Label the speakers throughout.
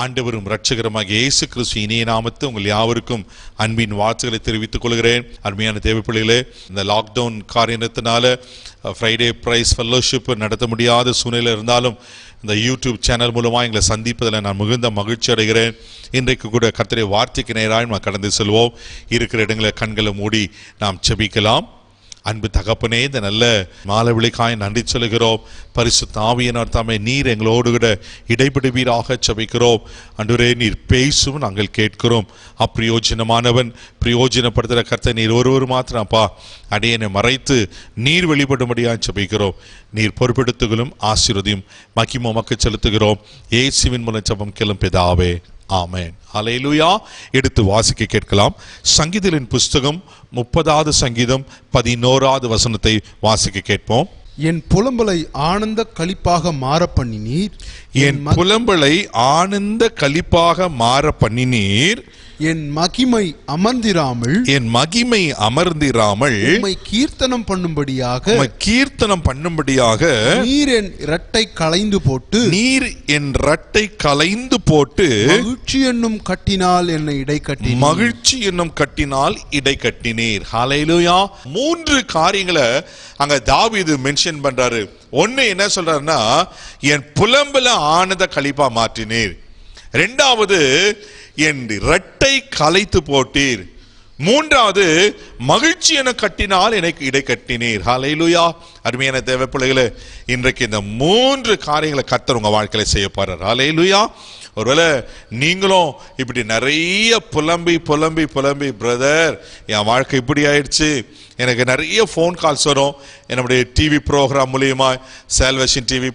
Speaker 1: ஆண்டவரும் இரட்சகருமாகிய இயேசு கிறிஸ்து இனிய நாமத்தில் உங்கள் யாவருக்கும் அன்பின் வாழ்த்துக்களை தெரிவித்துக் கொள்கிறேன். அருமையான தேவ பிள்ளைகளே, இந்த லாக்டவுன் காரணத்தினால ஃப்ரைடே பிரைஸ் ஃபெல்லோஷிப் நடத்த முடியாத சூழ்நிலை இருந்தாலும் இந்த யூடியூப் சேனல் மூலமாக எங்களை சந்திப்பதில் நான் மிகுந்த மகிழ்ச்சி அடைகிறேன். இன்றைக்கு கூட கர்த்தருடைய வார்த்தைக்கு நேராக நாம் கடந்து செல்வோம். இருக்கிற இடங்களை கண்களை மூடி நாம் ஜெபிக்கலாம். அன்பு தகப்பனே, இந்த நல்ல மாலை விளைக்காய் நன்றி சொல்கிறோம். பரிசுத்த ஆவியானவர் தாமே நீர் எங்களோடு கூட இடைபடுவீராக ஜெபிக்கிறோம். ஆண்டவரே, நீர் பேசும், நாங்கள் கேட்கிறோம். அப்பிரயோஜனமானவன் பிரயோஜனப்படுத்துகிற கர்த்தர் நீர் ஒருவர் மாத்திரப்பா. அடியனை மறைத்து நீர் வெளிப்படும்படியாக ஜெபிக்கிறோம். நீர் பொறுப்பெடுத்துகளும் ஆசீர்வதியும் மகிமை உமக்கு செலுத்துகிறோம். இயேசுவின் மூலம் ஜெபம் கேளும் பிதாவே, ஆமென். அல்லேலூயா. எடுத்து வாசிக்க கேட்கலாம். சங்கீதங்களின் புஸ்தகம் 30வது சங்கீதம் 11வது வசனத்தை வாசிக்க கேட்போம்.
Speaker 2: என் புலம்பலை ஆனந்த களிப்பாக மாற பண்ணினீர்.
Speaker 1: என் புலம்பலை ஆனந்த களிப்பாக மாற பண்ணினீர்.
Speaker 2: என் மகிமை அமர்ந்திராமல் உம்மை கீர்த்தனம் பண்ணும்படியாக நீர் என் இரட்டை களைந்து போட்டு மகிழ்ச்சி என்னும் கட்டினால் என்னை இடை கட்டினீர். ஹல்லேலூயா. 3 காரியங்களை அங்க தாவீது மென்ஷன் பண்றாரு. ஒன்னு என்ன சொல்றாருன்னா, என் புலம்பல ஆனந்த களிப்பா மாற்றினீர். 2வது, என் இரட்டை களைத்து போட்டீர். 3வது, மகிழ்ச்சி என கட்டினால் எனக்கு இடை கட்டினீர். ஹல்லேலூயா. அருமையான தேவ பிள்ளைகளே, இன்றைக்கு இந்த 3 காரியங்களை கர்த்தர் உங்க வாழ்க்கையில செய்ய போறார். ஹல்லேலூயா. ஒருவேளை நீங்களும் இப்படி நிறைய புலம்பி பிரதர், என் வாழ்க்கை இப்படி ஆயிடுச்சு, எனக்கு நிறைய ஃபோன் கால்ஸ் வரும். என்னுடைய டிவி ப்ரோக்ராம் மூலியமா, salvation TV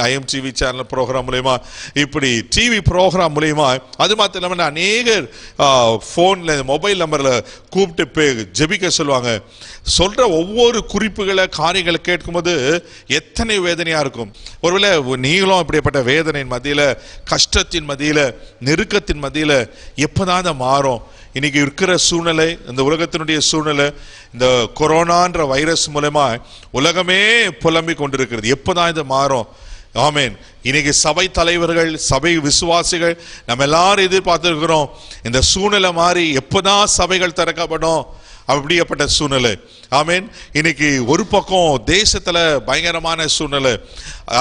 Speaker 2: IM TV channel program மூலியமா, இப்படி டிவி ப்ரோக்ராம் மூலியமா, அது மாத்திரம் இல்லாமல் அநேகர் ஃபோனில் மொபைல் நம்பரில் கூப்பிட்டு ஜெபிக்க சொல்லுவாங்க. சொல்ற ஒவ்வொரு குறிப்புகளை காரியங்களை கேட்கும்போது எத்தனை வேதனையா இருக்கும். ஒருவேளை நீங்களும் இப்படிப்பட்ட வேதனையின் மத்தியில, கஷ்டத்தின் மத்தியில, நெருக்கத்தின் மத்தியில எப்பதான் மாறும்? இன்னைக்கு இருக்கிற சூழ்நிலை, இந்த உலகத்தினுடைய சூழ்நிலை, இந்த கொரோனான்ற வைரஸ் மூலமா உலகமே புலம்பிக் கொண்டிருக்கிறது. எப்பதான் இது மாறும்? ஆமென். இன்னைக்கு சபை தலைவர்கள், சபை விசுவாசிகள் நம்ம எல்லாரும் எதிர்பார்த்திருக்கிறோம், இந்த சூழ்நிலை மாறி எப்பதான் சபைகள் திறக்கப்படும் அப்படியேப்பட்ட சூழ்நிலை. ஆமென். இன்னைக்கு ஒரு பக்கம் தேசத்துல பயங்கரமான சூழ்நிலை,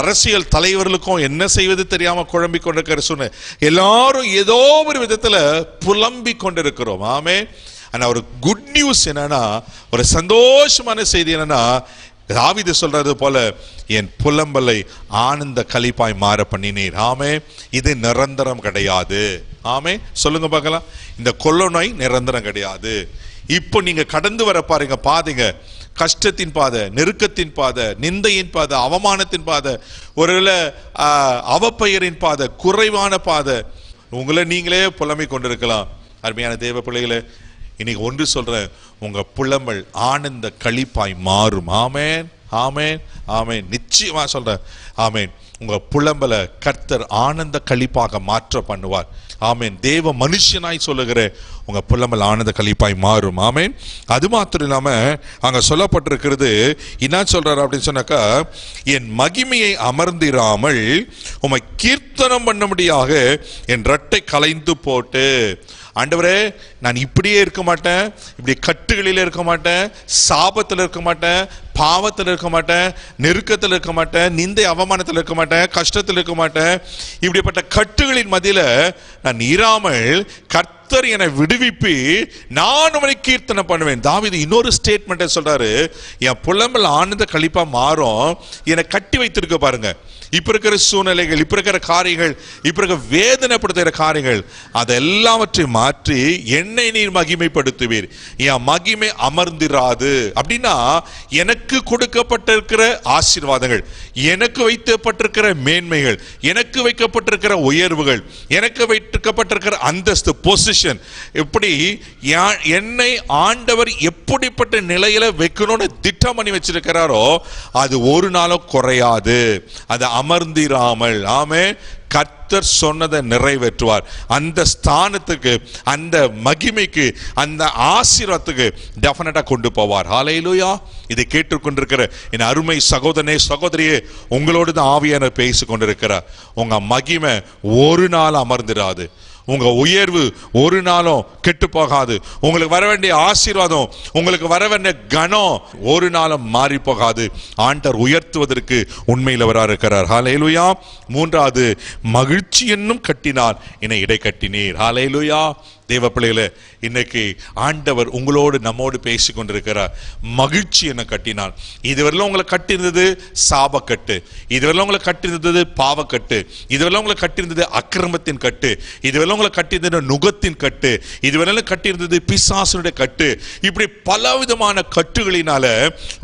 Speaker 2: அரசியல் தலைவர்களுக்கும் என்ன செய்வது தெரியாம குழம்பி கொண்டிருக்கிற சூழ்நிலை, எல்லாரும் ஏதோ ஒரு விதத்துல புலம்பி கொண்டிருக்கிறோம். ஆமென். ஆனா ஒரு குட் நியூஸ் என்னன்னா, ஒரு சந்தோஷமான செய்தி என்னன்னா, தாவீது சொல்றது போல, என் புலம்பலை ஆனந்த களிப்பாய் மாற பண்ணினீர். ஆமே. இது நிரந்தரம் கிடையாது. ஆமே. சொல்லுங்க பார்க்கலாம். இந்த கொள்ளை நோய் நிரந்தரம் கிடையாது. இப்போ நீங்க கடந்து வர பாருங்க பாதைங்க, கஷ்டத்தின் பாதை, நெருக்கத்தின் பாதை, நிந்தையின் பாதை, அவமானத்தின் பாதை, ஒருவேளை அவப்பெயரின் பாதை, குறைவான பாதை, உங்களை நீங்களே புலம்பிக் கொண்டிருக்கலாம். அருமையான தேவ பிள்ளைகளே, இன்னைக்கு ஒன்று சொல்றேன், உங்க புலம்பல் ஆனந்த களிப்பாய் மாறும். ஆமென், ஆமென், ஆமென். நிச்சயமா சொல்றேன். ஆமென். உங்க புலம்பலை கர்த்தர் ஆனந்த களிப்பாக மாற்ற பண்ணுவார். ஆமென். தேவ மனுஷனாய் சொல்லுகிற உங்க புலம்பல் ஆனந்த களிப்பாய் மாறும். ஆமென். அது மாத்திரம் இல்லாம அங்க சொல்லப்பட்டிருக்கிறது என்ன சொல்றாரு அப்படின்னு சொன்னாக்கா, என் மகிமையை அமர்ந்திராமல் உம்மை கீர்த்தனம் பண்ணும்படியாக என் இரட்டை களைந்து போட்டு. ஆண்டவரே, நான் இப்படியே இருக்க மாட்டேன், இப்படி கட்டுகளில் இருக்க மாட்டேன், சாபத்தில் இருக்க மாட்டேன், பாவத்தில் இருக்க மாட்டேன், நெருக்கத்தில் இருக்க மாட்டேன், நிந்தை அவமானத்தில் இருக்க மாட்டேன், கஷ்டத்தில் இருக்க மாட்டேன். இப்படிப்பட்ட கட்டுகளின் மத்தியில நான் இராமல் கர்த்தர் என்னை விடுவிப்பி நான் உம்மை கீர்த்தனை பண்ணுவேன். தாவீது இன்னொரு ஸ்டேட்மெண்ட்டை சொல்றாரு, என் புலம்பல் ஆனந்த களிப்பா மாறும். என்னை கட்டி வைத்திருக்க பாருங்க, இப்ப இருக்கிற சூழ்நிலைகள், இப்ப இருக்கிற காரியங்கள், இப்ப இருக்கிற வேதனைப்படுத்துகிற காரியங்கள், அதெல்லாவற்றையும் மாற்றி என்னை நீர் மகிமைப்படுத்துவீர். என் மகிமை அமர்ந்திராது. அப்படின்னா எனக்கு கொடுக்கப்பட்டிருக்கிற ஆசீர்வாதங்கள், எனக்கு வைக்கப்பட்டிருக்கிற மேன்மைகள், எனக்கு வைக்கப்பட்டிருக்கிற உயர்வுகள், எனக்கு வைக்கப்பட்டிருக்கிற அந்தஸ்து, பொசிஷன், எப்படி என்னை ஆண்டவர் எப்படிப்பட்ட நிலையில வைக்கணும்னு திட்டம் பண்ணி வச்சிருக்கிறாரோ அது ஒரு நாளும் குறையாது. அது அமர்ந்திராமல், ஆமென், கர்த்தர் சொன்னதை நிறைவேற்றுவார். அந்த ஸ்தானத்துக்கு, அந்த மகிமைக்கு, அந்த ஆசீர்வாதத்துக்கு டெஃபினட்டா கொண்டு போவார். ஹல்லேலூயா. இதை கேட்டுக்கொண்டிருக்கிற என் அருமை சகோதரனே, சகோதரியே, உங்களோடு தான் ஆவியானவர் பேசிக் கொண்டிருக்கிறார். உங்க மகிமை ஒரு நாள் அமர்ந்திராது. உங்க உயர்வு ஒரு நாளும் கெட்டு போகாது. உங்களுக்கு வர வேண்டிய ஆசீர்வாதம், உங்களுக்கு வர வேண்டிய கனம் ஒரு நாளும் மாறி போகாது. ஆண்டவர் உயர்த்துவதற்கு உண்மையிலவராக இருக்கிறார். ஹல்லேலூயா. மூன்றாவது, மகிழ்ச்சி என்னும் கட்டினார் என்னை இடை கட்டினீர். ஹல்லேலூயா. தேவ பிள்ளைகளே, இன்னைக்கு ஆண்டவர் உங்களோடு நம்மோடு பேசி கொண்டிருக்கிறார். மகிழ்ச்சி என்ன கட்டினான். இதுவரையிலும் உங்களை கட்டியிருந்தது சாபக்கட்டு, இதுவரையிலும் உங்களை கட்டியிருந்தது பாவக்கட்டு, இதுவரையிலும் உங்களை கட்டியிருந்தது அக்கிரமத்தின் கட்டு, இதுவரையிலும் உங்களை கட்டியிருந்தது நுகத்தின் கட்டு, இதுவரையிலும் கட்டியிருந்தது பிசாசனுடைய கட்டு. இப்படி பலவிதமான கட்டுகளினால,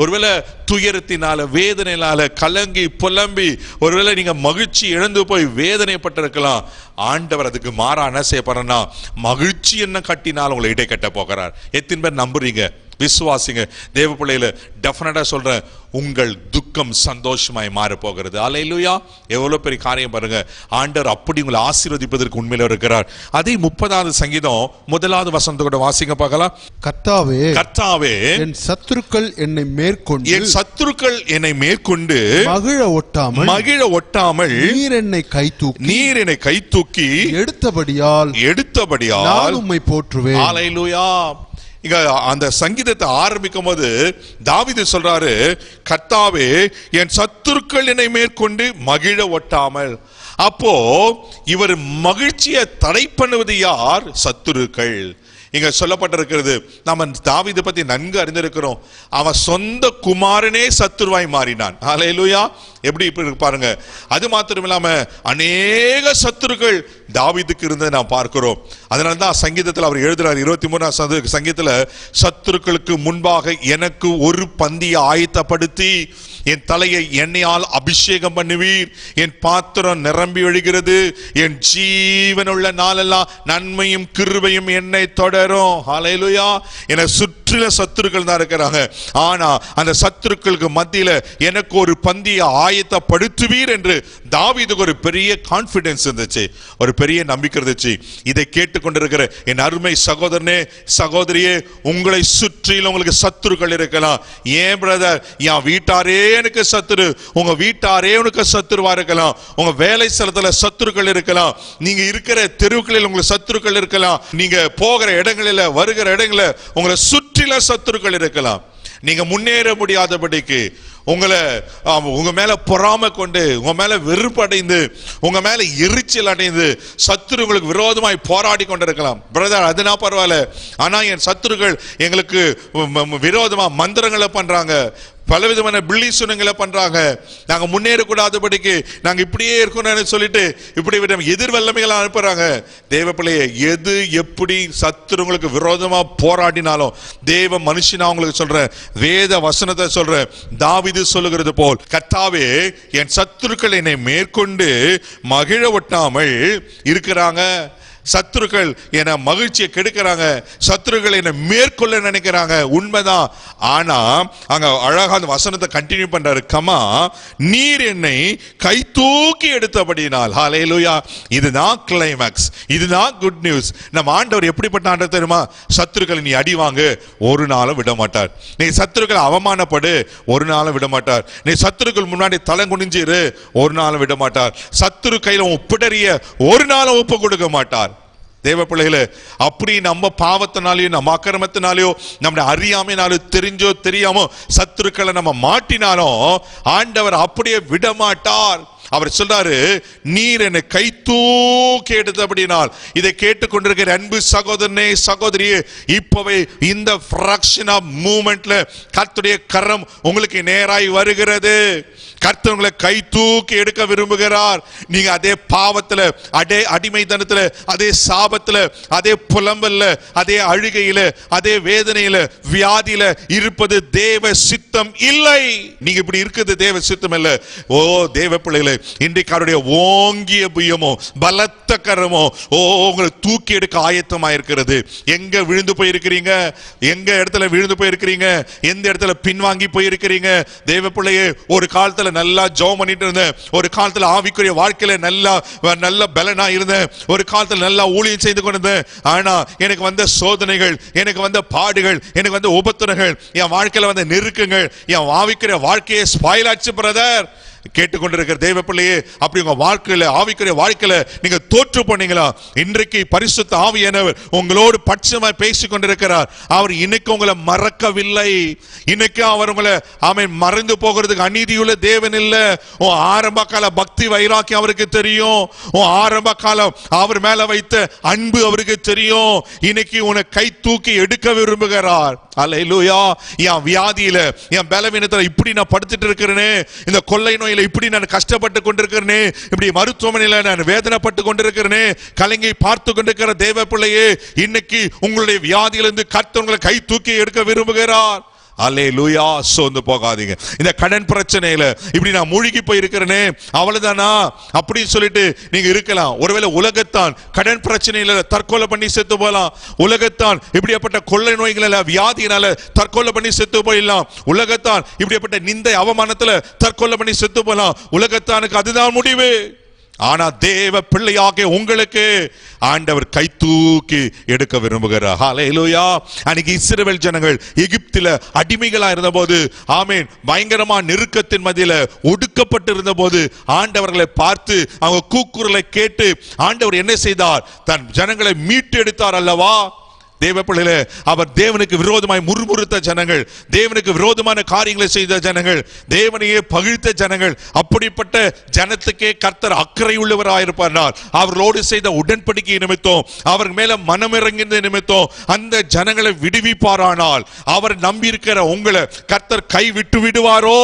Speaker 2: ஒருவேளை துயரத்தினால, வேதனையினால கலங்கி புலம்பி ஒருவேளை நீங்க மகிழ்ச்சி இழந்து போய் வேதனைப்பட்டிருக்கலாம். ஆண்டவர் அதுக்கு மாறா என்ன செய்ய போறேன்னா, மகிழ்ச்சி என்ன கட்டினால் உங்களை இடை கட்ட போகிறார். எத்தனை பேர் நம்புறீங்க? விசுவாசிங்க. தேவ பிள்ளையில டெஃபினட்டா சொல்றேன், உங்கள் துக்கம் சந்தோஷமாய் மாற போகிறது. அல்லேலூயா. எவ்வளவு பெரிய காரியம் பாருங்க. ஆண்டவர் அப்படி உங்களை ஆசீர்வதிப்பதற்கு உண்மையில இருக்கிறார். அதே 30வது சங்கீதம் 1வது வசனத்தோட வாசிங்க பார்க்கலாம்.
Speaker 3: கர்த்தாவே,
Speaker 2: கர்த்தாவே,
Speaker 3: என் சத்துருக்கள் என்னை மேற்கொண்டு,
Speaker 2: என் சத்துருக்கள் என்னை மேற்கொண்டு
Speaker 3: மகிழ ஒட்டாமல்,
Speaker 2: மகிழ ஒட்டாமல்,
Speaker 3: நீர் என்னை கைதூக்கி,
Speaker 2: நீர் என்னை கைதூக்கி
Speaker 3: எடுத்தபடியால் நான் உம்மை போற்றுவேன்.
Speaker 2: அல்லேலூயா. இங்க அந்த சங்கீதத்தை ஆரம்பிக்கும் போது தாவீது சொல்றாரு, கர்த்தாவே, என் சத்துருக்கள் என்னை மேற்கொண்டு மகிழ ஒட்டாமல். அப்போ இவர் மகிழ்ச்சியை தடை பண்ணுவது யார்? சத்துருக்கள். இங்க சொல்லப்பட்டிருக்கிறது, நம்ம தாவீது பத்தி நன்கு அறிந்திருக்கிறோம். அவன் சொந்த குமாரனே சத்துருவாய் மாறினான். ஹல்லேலூயா. எப்படி இப்படி பாருங்க. அது மாத்திரம் இல்லாம அநேக சத்துருக்கள் தாவீதுக்கு இருந்ததை நாம் பார்க்கிறோம். அதனால்தான் சங்கீதத்தில் அவர் எழுதுறார், 23ஆம் சங்கீதத்துல, சத்துருக்களுக்கு முன்பாக எனக்கு ஒரு பந்தியை ஆயத்தப்படுத்தி என் தலையை எண்ணெயால் அபிஷேகம் பண்ணுவீர், என் பாத்திரம் நிரம்பி ஒழுகிறது, என் ஜீவனுள்ள நாளெல்லாம் நன்மையும் கிருபையும் என்னை தொடரும். ஹல்லேலூயா. என சுற்றில சத்துருக்கள் தான் இருக்கிறாங்க. ஆனா அந்த சத்துருக்களுக்கு மத்தியில எனக்கு ஒரு பந்தியை ஆயத்தப்படுத்துவீர் என்று தாவீதுக்கு ஒரு பெரிய கான்பிடன்ஸ் இருந்துச்சு, ஒரு பெரிய நம்பிக்கை இருந்துச்சு. இதை கேட்டுக்கொண்டிருக்கிற என் அருமை சகோதரனே, சகோதரியே, உங்களை சுற்றிலும் உங்களுக்கு சத்துருக்கள் இருக்கலாம். ஏன் பிரதர், என் வீட்டாரே எனக்கு சத்துரு, உங்க வீட்டாரே உனக்கு சத்துருவா இருக்கலாம், உங்க வேலை ஸ்தலத்துல சத்துருக்கள் இருக்கலாம், நீங்க இருக்கிற தெருவுகளில் உங்களுக்கு சத்துருக்கள் இருக்கலாம், நீங்க போகிற இடங்களில் வருகிற இடங்களில் உங்களை சுற்றில சத்துருக்கள் இருக்கலாம். நீங்க முன்னேற முடியாதபடிக்கு உங்களை உங்க மேல பொறாமை கொண்டு, உங்க மேல வெறுப்படைந்து, உங்க மேல எரிச்சல் அடைந்து சத்துரு உங்களுக்கு விரோதமாய் போராடி கொண்டிருக்கலாம். பிரதர், அதுனா பரவாயில்ல, ஆனா என் சத்துருக்கள் எங்களுக்கு விரோதமா மந்திரங்களை பண்றாங்க, பலவிதமான பில்லி சுனங்களை பண்றாங்க, நாங்க முன்னேறக்கூடாதபடிக்கு நாங்க இப்படியே இருக்கணும்னு சொல்லிட்டு இப்படி எதிர் வல்லமைகளை அனுப்புறாங்க. தேவ பிள்ளையே, எது எப்படி சத்துருங்களுக்கு விரோதமா போராடினாலும் தேவ மனுஷனா உங்களுக்கு சொல்றேன், வேத வசனத்தை சொல்றேன், தாவீது சொல்லுகிறது போல், கர்த்தாவே, என் சத்துருக்கள் என்னை மேற்கொண்டு மகிழ ஒட்டாமல் இருக்கிறாங்க. சத்துருக்கள் என மகிழ்ச்சியை கெடுக்கிறாங்க, சத்துருக்கள் என்ன மேற்கொள்ள நினைக்கிறாங்க, உண்மைதான். ஆனா அங்க அழகா அந்த வசனத்தை கண்டினியூ பண்றாரு, கமா நீர் என்னை கை தூக்கி எடுத்தபடினால். ஹல்லேலூயா. இதுதான் கிளைமாக்ஸ், இதுதான் குட் நியூஸ். நம்ம ஆண்டவர் எப்படிப்பட்ட ஆண்டவர் தெரியுமா? சத்துருக்களை நீ அடி வாங்கு, ஒரு நாளும் விட மாட்டார். நீ சத்துருக்களை அவமானப்படு, ஒரு நாளும் விட மாட்டார். நீ சத்துருக்கள் முன்னாடி தலை குனிஞ்சிரு, ஒரு நாளும் விட மாட்டார். சத்துரு கையில ஒப்பிடறிய ஒரு நாளும் ஒப்பு கொடுக்க மாட்டார். தேவ பிள்ளைகளே, அப்படி நம்ம பாவத்தினாலேயோ நம்ம அக்கிரமத்தினாலேயோ நம்முடைய அறியாமையினாலோ தெரிஞ்சோ தெரியாமோ சத்துருக்களை நம்ம மாட்டினாலும் ஆண்டவர் அப்படியே விட மாட்டார். அவர் சொல்றாரு, நீர் என்னை கை தூக்கி எடுத்தபடினால். இதை கேட்டுக்கொண்டிருக்கிற அன்பு சகோதரனே, சகோதரியே, இப்பவே இந்த ஃபிராக்ஷன் ஆஃப் மூமெண்ட்ல கர்த்தருடைய கரம் உங்களுக்கு நேராய் வருகிறது. கர்த்தர் உங்களை கை தூக்கி எடுக்க விரும்புகிறார். நீங்க அதே பாவத்துல, அதே அடிமைத்தனத்துல, அதே சாபத்துல, அதே புலம்பல்ல, அதே அழுகையில, அதே வேதனையில, வியாதியில இருப்பது தேவ சித்த சித்தம் இல்லை. நீங்க இப்படி இருக்குது தேவ சித்தம் இல்ல. ஓ தேவ பிள்ளைகளே, இன்றைக்கு அவருடைய ஓங்கிய புயமோ பலத்த கரமோ உங்களை தூக்கி எடுக்க ஆயத்தமா இருக்கிறது. எங்க விழுந்து போயிருக்கிறீங்க, எங்க இடத்துல விழுந்து போயிருக்கிறீங்க, எந்த இடத்துல பின்வாங்கி போயிருக்கிறீங்க. தேவ பிள்ளையே, ஒரு காலத்துல நல்லா ஜெபம் பண்ணிட்டு இருந்தேன், ஒரு காலத்துல ஆவிக்குரிய வாழ்க்கையில நல்ல பலனா இருந்தேன், ஒரு காலத்துல நல்லா ஊழியம் செய்து கொண்டிருந்தேன். ஆனா எனக்கு வந்த சோதனைகள், எனக்கு வந்த பாடுகள், எனக்கு வந்த உபத்திரங்கள், என் வாழ்க்கையில வந்த நெருக்கங்கள் என் ஆவிக்குரிய வாழ்க்கையை ஸ்பாயில் ஆச்சு பிரதர். கேட்டுக்கொண்டிருக்கிற தேவ பிள்ளையே, அப்படி உங்க வாழ்க்கையில ஆவிக்குரிய வாழ்க்கையில நீங்க தோற்று போனீங்களா? இன்றைக்கு பரிசுத்த ஆவியானவர் உங்களோடு பட்சமாய் பேசிக் கொண்டிருக்கிறார். அவர் இன்னைக்கு உங்களை மறக்கவில்லை. இன்னைக்கு அவர் உங்களை மறந்து போகிறதுக்கு அநீதியுள்ள தேவன் இல்ல. உன் ஆரம்ப கால பக்தி வைராக்கியம் அவருக்கு தெரியும். உன் ஆரம்ப காலம் அவர் மேல வைத்த அன்பு அவருக்கு தெரியும். இன்னைக்கு உன்னை கை தூக்கி எடுக்க விரும்புகிறார். அல்லேலூயா. என் வியாதியில, என் பலவீனத்துல இப்படி நான் படுத்துட்டு இருக்கிறேனே, இந்த கொள்ளை நோயில இப்படி நான் கஷ்டப்பட்டு கொண்டிருக்கிறேனே, இப்படி மருத்துவமனையில நான் வேதனைப்பட்டு கொண்டிருக்கிறேனே, கலங்கி பார்த்து கொண்டிருக்கிற தேவ பிள்ளையே, இன்னைக்கு உங்களுடைய வியாதியிலிருந்து கர்த்தர் உங்களை கை தூக்கி எடுக்க விரும்புகிறார். அல்லேலூயா. சோர்ந்து போகாதீங்க. இந்த கடன் பிரச்சனையில இப்படி நான் மூழ்கி போய் இருக்கிறேனே, அவ்வளவுதானா அப்படின்னு சொல்லிட்டு நீங்க இருக்கலாம். ஒருவேளை உலகத்தான் கடன் பிரச்சனையில தற்கொலை பண்ணி செத்து போகலாம். உலகத்தான் இப்படிப்பட்ட கொள்ளை நோய்கள் வியாதியினால தற்கொலை பண்ணி செத்து போயிடலாம். உலகத்தான் இப்படிப்பட்ட நிந்தை அவமானத்துல தற்கொலை பண்ணி செத்து போகலாம். உலகத்தானுக்கு அதுதான் முடிவு. ஆனா தேவ பிள்ளையாகிய உங்களுக்கு ஆண்டவர் கை தூக்கி எடுக்க விரும்புகிறார். ஹல்லேலூயா. அன்னைக்கு இஸ்ரவேல் ஜனங்கள் எகிப்தில அடிமைகளா இருந்தபோது, ஆமென், பயங்கரமா நெருக்கத்தின் மத்தியில ஒடுக்கப்பட்டு இருந்தபோது ஆண்டவர்களை பார்த்து அவங்க கூக்குரலை கேட்டு ஆண்டவர் என்ன செய்தார்? தன் ஜனங்களை மீட்டு எடுத்தார் அல்லவா? தேவ பிள்ளைகளே, அவர் தேவனுக்கு விரோதமாய் முறுமுறுத்த ஜனங்கள், தேவனுக்கு விரோதமான காரியங்களை செய்த ஜனங்கள், தேவனையே பகிழ்த்த ஜனங்கள், அப்படிப்பட்ட ஜனத்துக்கே கர்த்தர் அக்கறை உள்ளவராயிருப்பார். அவர்களோடு செய்த உடன்படிக்கை நிமித்தம், அவர் மேல மனமிறங்கின நிமித்தம் அந்த ஜனங்களை விடுவிப்பாரானால் அவர் நம்பியிருக்கிற உங்களை கர்த்தர் கை விட்டு விடுவாரோ?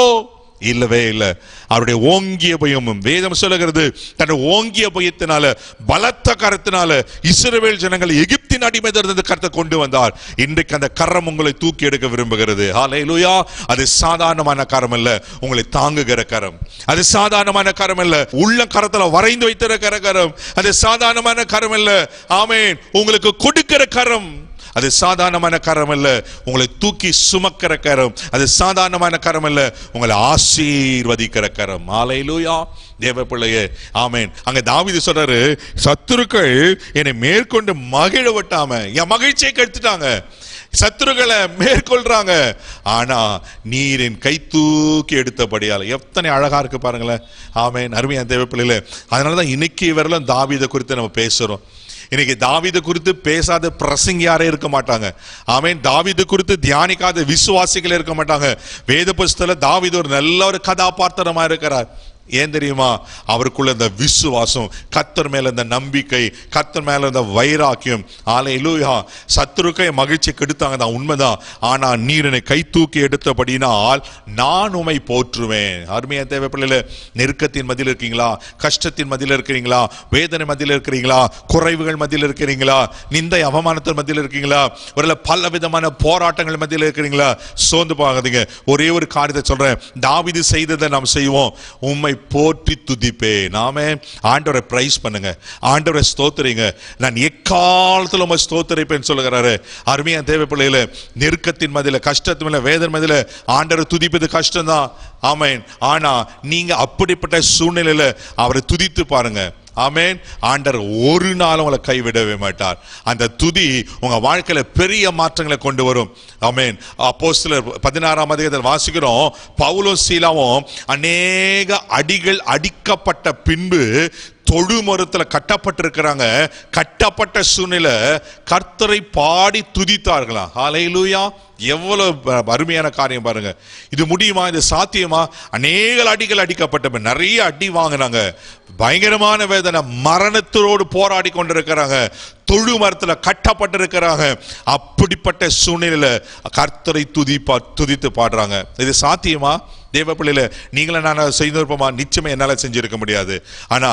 Speaker 2: இல்லவே இல்ல. அவருடைய ஓங்கிய பயமும், வேதம் சொல்லுகிறது, தன்னுடைய ஓங்கிய பயத்தினால பலத்த கரத்தினால இஸ்ரவேல் ஜனங்களை எகிப்தின் அடிமையிலிருந்து கர்த்தர் கொண்டு வந்தார். இன்றைக்கு அந்த கரம் உங்களை தூக்கி எடுக்க விரும்புகிறது. ஹல்லேலூயா. அது சாதாரணமான கரம் அல்ல, உங்களை தாங்குகிற கரம். அது சாதாரணமான கரம் அல்ல, உள்ள கரத்துல வரைந்து வைத்திருக்கிற கரம். அது சாதாரணமான கரம் அல்ல, ஆமென், உங்களுக்கு கொடுக்கிற கரம். அது சாதாரணமான கரம் அல்ல, உங்களை தூக்கி சுமக்கிற கரம். அது சாதாரணமான கரம் அல்ல, உங்களை ஆசீர்வதிக்கிற கரம். ஹல்லேலூயா. தேவ பிள்ளையே, ஆமென். அங்க தாவீது சொல்றாரு, சத்துருக்கள் என்னை மேற்கொண்டு மகிழ விட்டாம என் மகிழ்ச்சியை கெடுத்துட்டாங்க, சத்துருக்களை மேற்கொள்றாங்க, ஆனா நீரின் கை தூக்கி எடுத்தபடியால். எத்தனை அழகா இருக்கு பாருங்களேன். ஆமென். அருமையான தேவ பிள்ளைகளே, அதனாலதான் இன்னைக்கு வரலாம் தாவீதை குறித்து நம்ம பேசுறோம். இன்னைக்கு தாவீது குறித்து பேசாத பிரசங்க யாரே இருக்க மாட்டாங்க. ஆமென். தாவீது குறித்து தியானிக்காத விசுவாசிகளே இருக்க மாட்டாங்க. வேத புஸ்தகத்துல தாவீது ஒரு நல்ல ஒரு கதாபாத்திரமா இருக்கிறார். ஏன் தெரியுமா? அவருக்குள்ள இந்த விசுவாசம், கர்த்தர் மேல இந்த நம்பிக்கை, கர்த்தர் மேல இந்த வைராக்கியம். ஹல்லேலூயா. சத்துருக்கை மகிழ்ச்சி கெடுத்தாங்க தான், உண்மைதான். ஆனா நீர் என்னை கை தூக்கி எடுத்தபடினால் நான் உம்மை போற்றுவேன். அருமையா தேவ பிள்ளைகளே, நெருக்கத்தின் மத்தியில் இருக்கீங்களா? கஷ்டத்தின் மத்தியில் இருக்கிறீங்களா? வேதனை மத்தியில் இருக்கிறீங்களா? குறைவுகள் மத்தியில் இருக்கிறீங்களா? நிந்தை அவமானத்தின் மத்தியில் இருக்கீங்களா? ஒரு பல விதமான போராட்டங்கள் மத்தியில் இருக்கிறீங்களா? சோர்ந்து போகாதீங்க. ஒரே ஒரு காரியத்தை சொல்றேன், தாவீது செய்ததை நாம் செய்வோம். உம்மை போற்றி துதிப்பேன். நாமே ஆண்டவரை பிரைஸ் பண்ணுங்க, ஆண்டவரை ஸ்தோத்திரிங்க. நான் எக்காலத்துல உம்மை ஸ்தோத்திரிப்பேன் சொல்லுகிறாரு. அருமையா தேவ பிள்ளைகளே, நெருக்கத்தின் மத்தியில, கஷ்டத்தின் மத்தியில, வேதனை மத்தியில ஆண்டவரை துதிப்பது கஷ்டம்தான். ஆமென். ஆனா நீங்க அப்படிப்பட்ட சூழ்நிலையில அவரை துதித்து பாருங்க. ஆமென். ஆண்டவர் ஒரு நாள் உங்களை கைவிடவே மாட்டார். அந்த துதி உங்க வாழ்க்கையில பெரிய மாற்றங்களை கொண்டு வரும். ஆமென். அப்போஸ்தலர் 16ஆம் அதிகாரத்தில் வாசிக்கிறோம், பவுலும் சீலாவும் அநேக அடிகள் அடிக்கப்பட்ட பின்பு தொழுமரத்துல கட்டப்பட்டிருக்கிறாங்க. கட்டப்பட்ட சூழ்நிலை கர்த்தரை பாடி துதித்தார்களாம். ஹல்லேலூயா. எவ்வளவு அருமையான காரியம் பாருங்க. இது முடியுமா? இது சாத்தியமா? அநேக அடிகள் அடிக்கப்பட்ட, நிறைய அடி வாங்கினாங்க, பயங்கரமான வேதனை, மரணத்தோடு போராடி கொண்டிருக்கிறாங்க, தொழு மரத்துல கட்டப்பட்டிருக்கிறாங்க. அப்படிப்பட்ட சூழ்நிலையில கர்த்தரை துதித்து பாடுறாங்க. இது சாத்தியமா? தேவ பிள்ளையில நீங்கள நான் செய்திருப்போமா? நிச்சயமா என்னால செஞ்சிருக்க முடியாது. ஆனா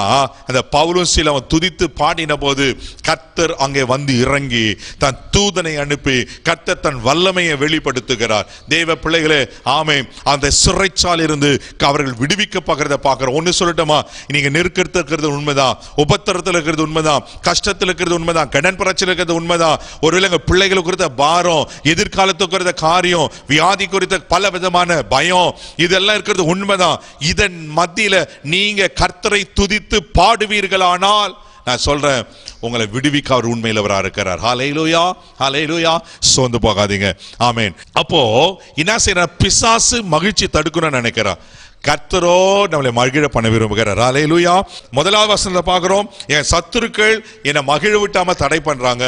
Speaker 2: அந்த பவுலும் சீலாவும் துதித்து பாடின போது கர்த்தர் அங்கே வந்து இறங்கி தன் தூதனை அனுப்பி கர்த்தர் தன் வல்லமையை வெளிப்படுத்துகிறார். தேவ பிள்ளைகளே, ஆமே, அந்த சிறைச்சாலையில் இருந்து அவர்கள் விடுவிக்கப்படுகிறத பார்க்கிறோம். ஒன்னு சொல்லட்டுமா, நீங்க நெருக்கத்தில் இருக்கிறது உண்மைதான், உபத்திரத்தில் இருக்கிறது உண்மைதான், கஷ்டத்தில் இருக்கிறது உண்மைதான், கடன் பிரச்சனை இருக்கிறது உண்மைதான், ஒருவேளை பிள்ளைகள் குறித்த பாரம், எதிர்காலத்துக்கு குறித்த காரியம், வியாதி குறித்த பல விதமான பயம், இதெல்லாம் இருக்கிறது உண்மைதான். இதன் மத்தியில நீங்க கர்த்தரை துதித்து பாடுவீர்களானால் நான் சொல்றேன், உங்களை விடுவிக்க அவர் உண்மையிலவரா இருக்கிறார். ஹல்லேலூயா, ஹல்லேலூயா. சோர்ந்து போகாதீங்க. ஆமென். அப்போ என்ன செய்யற? பிசாசு மகிழ்ச்சி தடுக்கணும்னு நினைக்கிறான். கர்த்தரோ நம்மளை மகிழ பண்ண விரும்புகிறார். ஹல்லேலூயா. முதலாவது வசனத்தை பார்க்கிறோம், என் சத்துருக்கள் என்னை மகிழ விட்டாம தடை பண்றாங்க.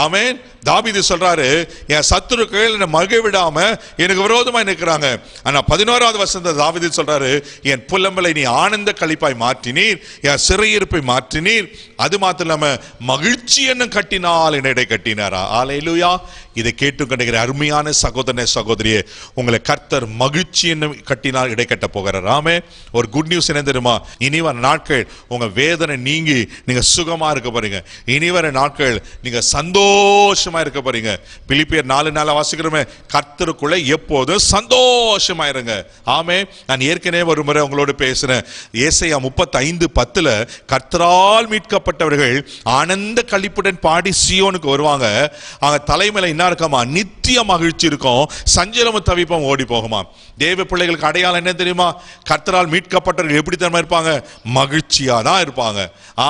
Speaker 2: ஆமென். தாவீது சொல்றாரு, என் சத்துருக்கள் என்னை மகிழ விடாம எனக்கு விரோதமா நிற்கிறாங்க. ஆனா 11வது வசனத்தை தாவீது சொல்றாரு, என் புலம்பலை நீ ஆனந்த களிப்பாய் மாற்றினீர், என் சிறையிருப்பை மாற்றினீர், அது மாத்திரம் இல்லாம மகிழ்ச்சி என்னும் கட்டினால் என்னை இடை கட்டினாரா. ஹல்லேலூயா. இதை கேட்டுக்கொண்டிருக்கிற அருமையான சகோதரனே சகோதரியே, உங்களை கர்த்தர் மகிழ்ச்சி என்னும் கட்டினால் இடை கட்ட போகிறார். ஆமே. ஒரு குட் நியூஸ் என்ன தெரியுமா? இனி வர நாட்கள் உங்க வேதனை நீங்கி நீங்க சுகமா இருக்க போறீங்க. இனி வர நாட்கள் நீங்க சந்தோஷமா இருக்க போறீங்க. பிலிப்பியர் 4:4 வாசிக்கிறோமே, கர்த்தருக்குள்ள எப்போதும் சந்தோஷமா இருங்க. ஆமே. நான் ஏற்கனவே ஒரு முறை உங்களோடு பேசுறேன். ஏசாயா 35:10 கர்த்தரால் மீட்கப்பட்டவர்கள் ஆனந்த களிப்புடன் பாடி சீயோனுக்கு வருவாங்க. அவங்க தலைமையில என்ன இருக்குமா? நித்திய மகிழ்ச்சி இருக்கும், சஞ்சலமும் தவிப்பும் ஓடி போகுமா. தேவ பிள்ளைகளுக்கு அடையாளம் என்ன தெரியுமா? கர்த்தரால் மீட்கப்பட்டவர்கள் எப்படி தெரியுமா இருப்பாங்க? மகிழ்ச்சியா தான் இருப்பாங்க.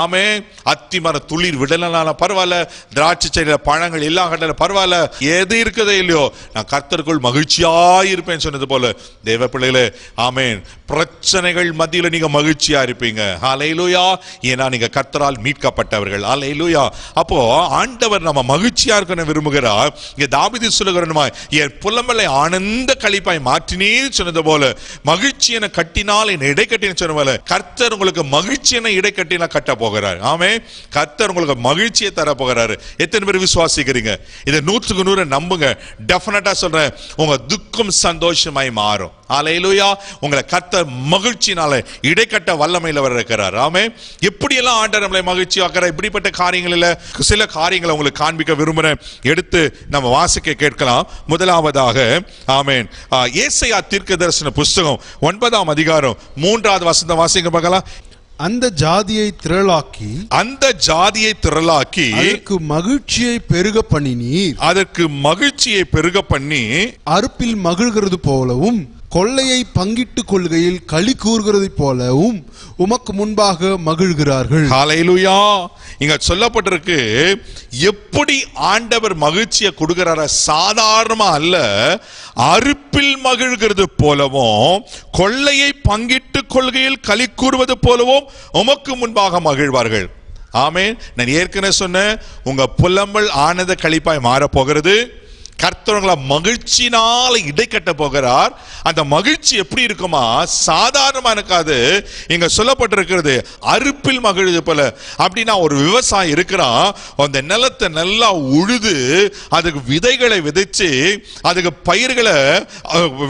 Speaker 2: ஆமே. அத்திமர துளிர் விடலனால பரவாயில்ல, திராட்சை செடியில பழங்கள் எல்லா கடல பரவாயில்ல, எது இருக்குதோ இல்லையோ, நான் கர்த்தருக்குள் மகிழ்ச்சியாய் இருப்பேன் சொன்னது போல தேவ பிள்ளைகளே, ஆமேன், பிரச்சனைகள் மத்தியில நீங்க மகிழ்ச்சியா இருப்பீங்க. ஹல்லேலூயா. ஏன்னா நீங்க கர்த்தரால் மீட்கப்பட்டவர்கள். ஹல்லேலூயா. அப்போ ஆண்டவர் நம்ம மகிழ்ச்சியா இருக்கணும் விரும்புகிறார். இங்க தாவீது சொல்லுகிறனுமா, என் புலம்பலை ஆனந்த களிப்பாய் மாற்றினீர் சொன்னது போல மகிழ்ச்சி என கட்டினால் என் இடை கட்டின சொன்ன போல கர்த்தர் உங்களுக்கு மகிழ்ச்சி என இடை கட்டினா கட்ட போகிறார். ஆமே. கர்த்தர் உங்களுக்கு மகிழ்ச்சியை தர போகிறாரு. எத்தனை பேர் விசுவாசிக்கிறீங்க? இதை 100க்கு 100 நம்புங்க. டெஃபினட்டா சொல்றேன், உங்க துக்கம் சந்தோஷமாய் மாறும். ஹல்லேலூயா. உங்களை கர்த்தர் மகிழ்ச்சினால இடைக்கட்ட வல்லமையில வர இருக்கிறார். ஆமே. எப்படியெல்லாம் ஆண்டவர் நம்மளை மகிழ்ச்சி ஆக்குறார், இப்படிப்பட்ட காரியங்கள் இல்ல, சில காரியங்களை உங்களுக்கு காண்பிக்க விரும்புறேன். எடுத்து நம்ம வாசிக்க கேட்கலாம். முதலாவதாக ஆமென், ஏசாயா தீர்க்கதரிசன புஸ்தகம் 9ஆம் அதிகாரம் 3வது வசனம் வாசிங்க பார்க்கலாம்.
Speaker 3: அந்த ஜாதியை திரளாக்கி அதற்கு மகிழ்ச்சியை பெருக பண்ணினீர்,
Speaker 2: அதற்கு மகிழ்ச்சியை பெருக பண்ணி
Speaker 3: அறுப்பில் மகிழ்கிறது போலவும் கொள்ளையை பங்கிட்டு கொள்கையில் களி கூறுகிறது போலவும் உமக்கு முன்பாக மகிழ்கிறார்கள்.
Speaker 2: ஹல்லேலூயா. இங்க சொல்லப்பட்டிருக்கு, எப்படி ஆண்டவர் மகிழ்ச்சியை கொடுக்கிறார, சாதாரணமா அல்ல, அறுப்பில் மகிழ்கிறது போலவும் கொள்ளையை பங்கிட்டு கொள்கையில் களி கூறுவது போலவும் உமக்கு முன்பாக மகிழ்வார்கள். ஆமென். நான் ஏற்கனவே சொன்னேன், உங்க புலம்பல் ஆனந்த களிப்பாய் மாற போகிறது. கர்த்தர் மகிழ்ச்சினால இடை கட்ட போகிறார். அந்த மகிழ்ச்சி எப்படி இருக்குமா? சாதாரணமா இருக்காது. இங்க சொல்லப்பட்டிருக்கிறது அறுப்பில் மகிழ்ச்சி போல. அப்படின்னா ஒரு விவசாயி இருக்கிறான், அந்த நிலத்தை நல்லா உழுது அதுக்கு விதைகளை விதைச்சு, அதுக்கு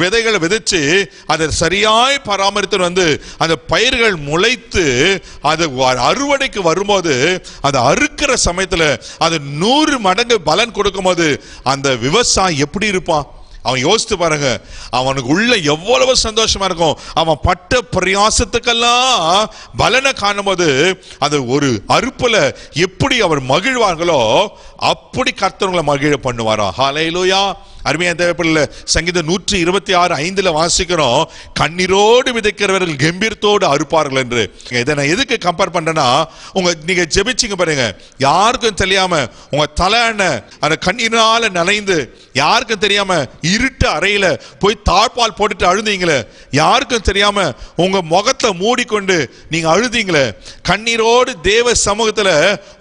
Speaker 2: விதைகளை விதைச்சு அதை சரியாய் பராமரித்து வந்து அந்த பயிர்கள் முளைத்து அது அறுவடைக்கு வரும்போது, அது அறுக்கிற சமயத்துல அது 100 மடங்கு பலன் கொடுக்கும் போது அந்த விவசாயி எப்படி இருப்பான்? அவன் யோசித்து பாருங்க, அவனுக்கு உள்ள எவ்வளவு சந்தோஷமா இருக்கும். அவன் பட்ட பிரயாசத்துக்கெல்லாம் பலனை காணும் போது அது ஒரு அறுப்புல எப்படி அவர் மகிழ்வார்களோ அப்படி கர்த்தர் மகிழ பண்ணுவாரா. ஹல்லேலூயா. அருமையான தேவப்பிள்ளை, சங்கீதம் 126:5 வாசிக்கிறோம், கண்ணீரோடு விதைக்கிறவர்கள் கம்பீரத்தோடு அறுப்பார்கள் என்று. இதை நான் எதுக்கு கம்பேர் பண்றேன்னா, நீங்க ஜெபிச்சிங்க பாருங்க, யாருக்கும் தெரியாம உங்க தலையண அந்த கண்ணீரால நனைந்து, யாருக்கும் தெரியாம இருட்டு அறையில போய் தாழ்பால் போட்டுட்டு அழுதீங்களே, யாருக்கும் தெரியாம உங்க முகத்தை மூடிக்கொண்டு நீங்க அழுதீங்களே, கண்ணீரோடு தேவ சமூகத்துல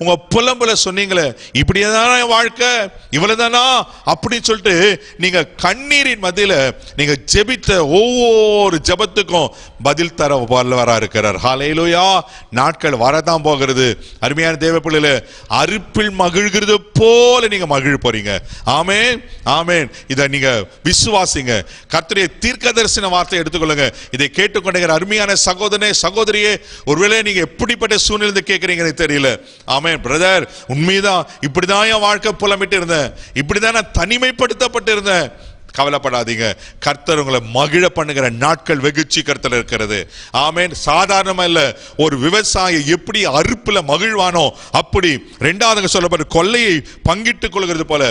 Speaker 2: உங்க புலம்புல சொன்னீங்களே, இப்படியேதான வாழ்க்கை, இவ்வளவுதானா அப்படின்னு சொல்லிட்டு நீங்க கண்ணீரின் மத்தியில நீங்க ஜெபித்த ஒவ்வொரு ஜெபத்துக்கும் பதில் தர வல்லவரா இருக்கிறார். ஹல்லேலூயா. நாட்கள் வரதான் போகிறது. அருமையான தேவ பிள்ளைகளே, அறுப்பில் மகிழ்கிறது போல நீங்க மகிழ போறீங்க. ஆமென், ஆமென். இதை நீங்க விசுவாசிங்க. கர்த்தருடைய தீர்க்கதரிசன வார்த்தை எடுத்துக்கொள்ளுங்க. இதை கேட்டுக்கொண்டிருக்கிற அருமையான சகோதரனே, சகோதரியே, ஒருவேளை நீங்க எப்படிப்பட்ட சூழ்நிலை கேட்கறீங்கன்னு தெரியல. ஆமென் பிரதர், உண்மைதான், இப்படிதான் என் வாழ்க்கை புலம்பிட்டு இருந்தேன், இப்படிதான் நான் தனிமைப்படுத்தப்பட்டு இருந்தேன். கவலைப்படாதீங்க, கர்த்தர் உங்களை மகிழ பண்ணுகிற நாட்கள் வெகு சீக்கிரத்தில் இருக்கிறது. ஆமென். சாதாரணமா இல்ல, ஒரு விவசாயி எப்படி அறுப்புல மகிழ்வானோ அப்படி இரண்டாவது சொல்லப்பட்ட கொள்ளையை பங்கிட்டுக் கொள்கிறது போல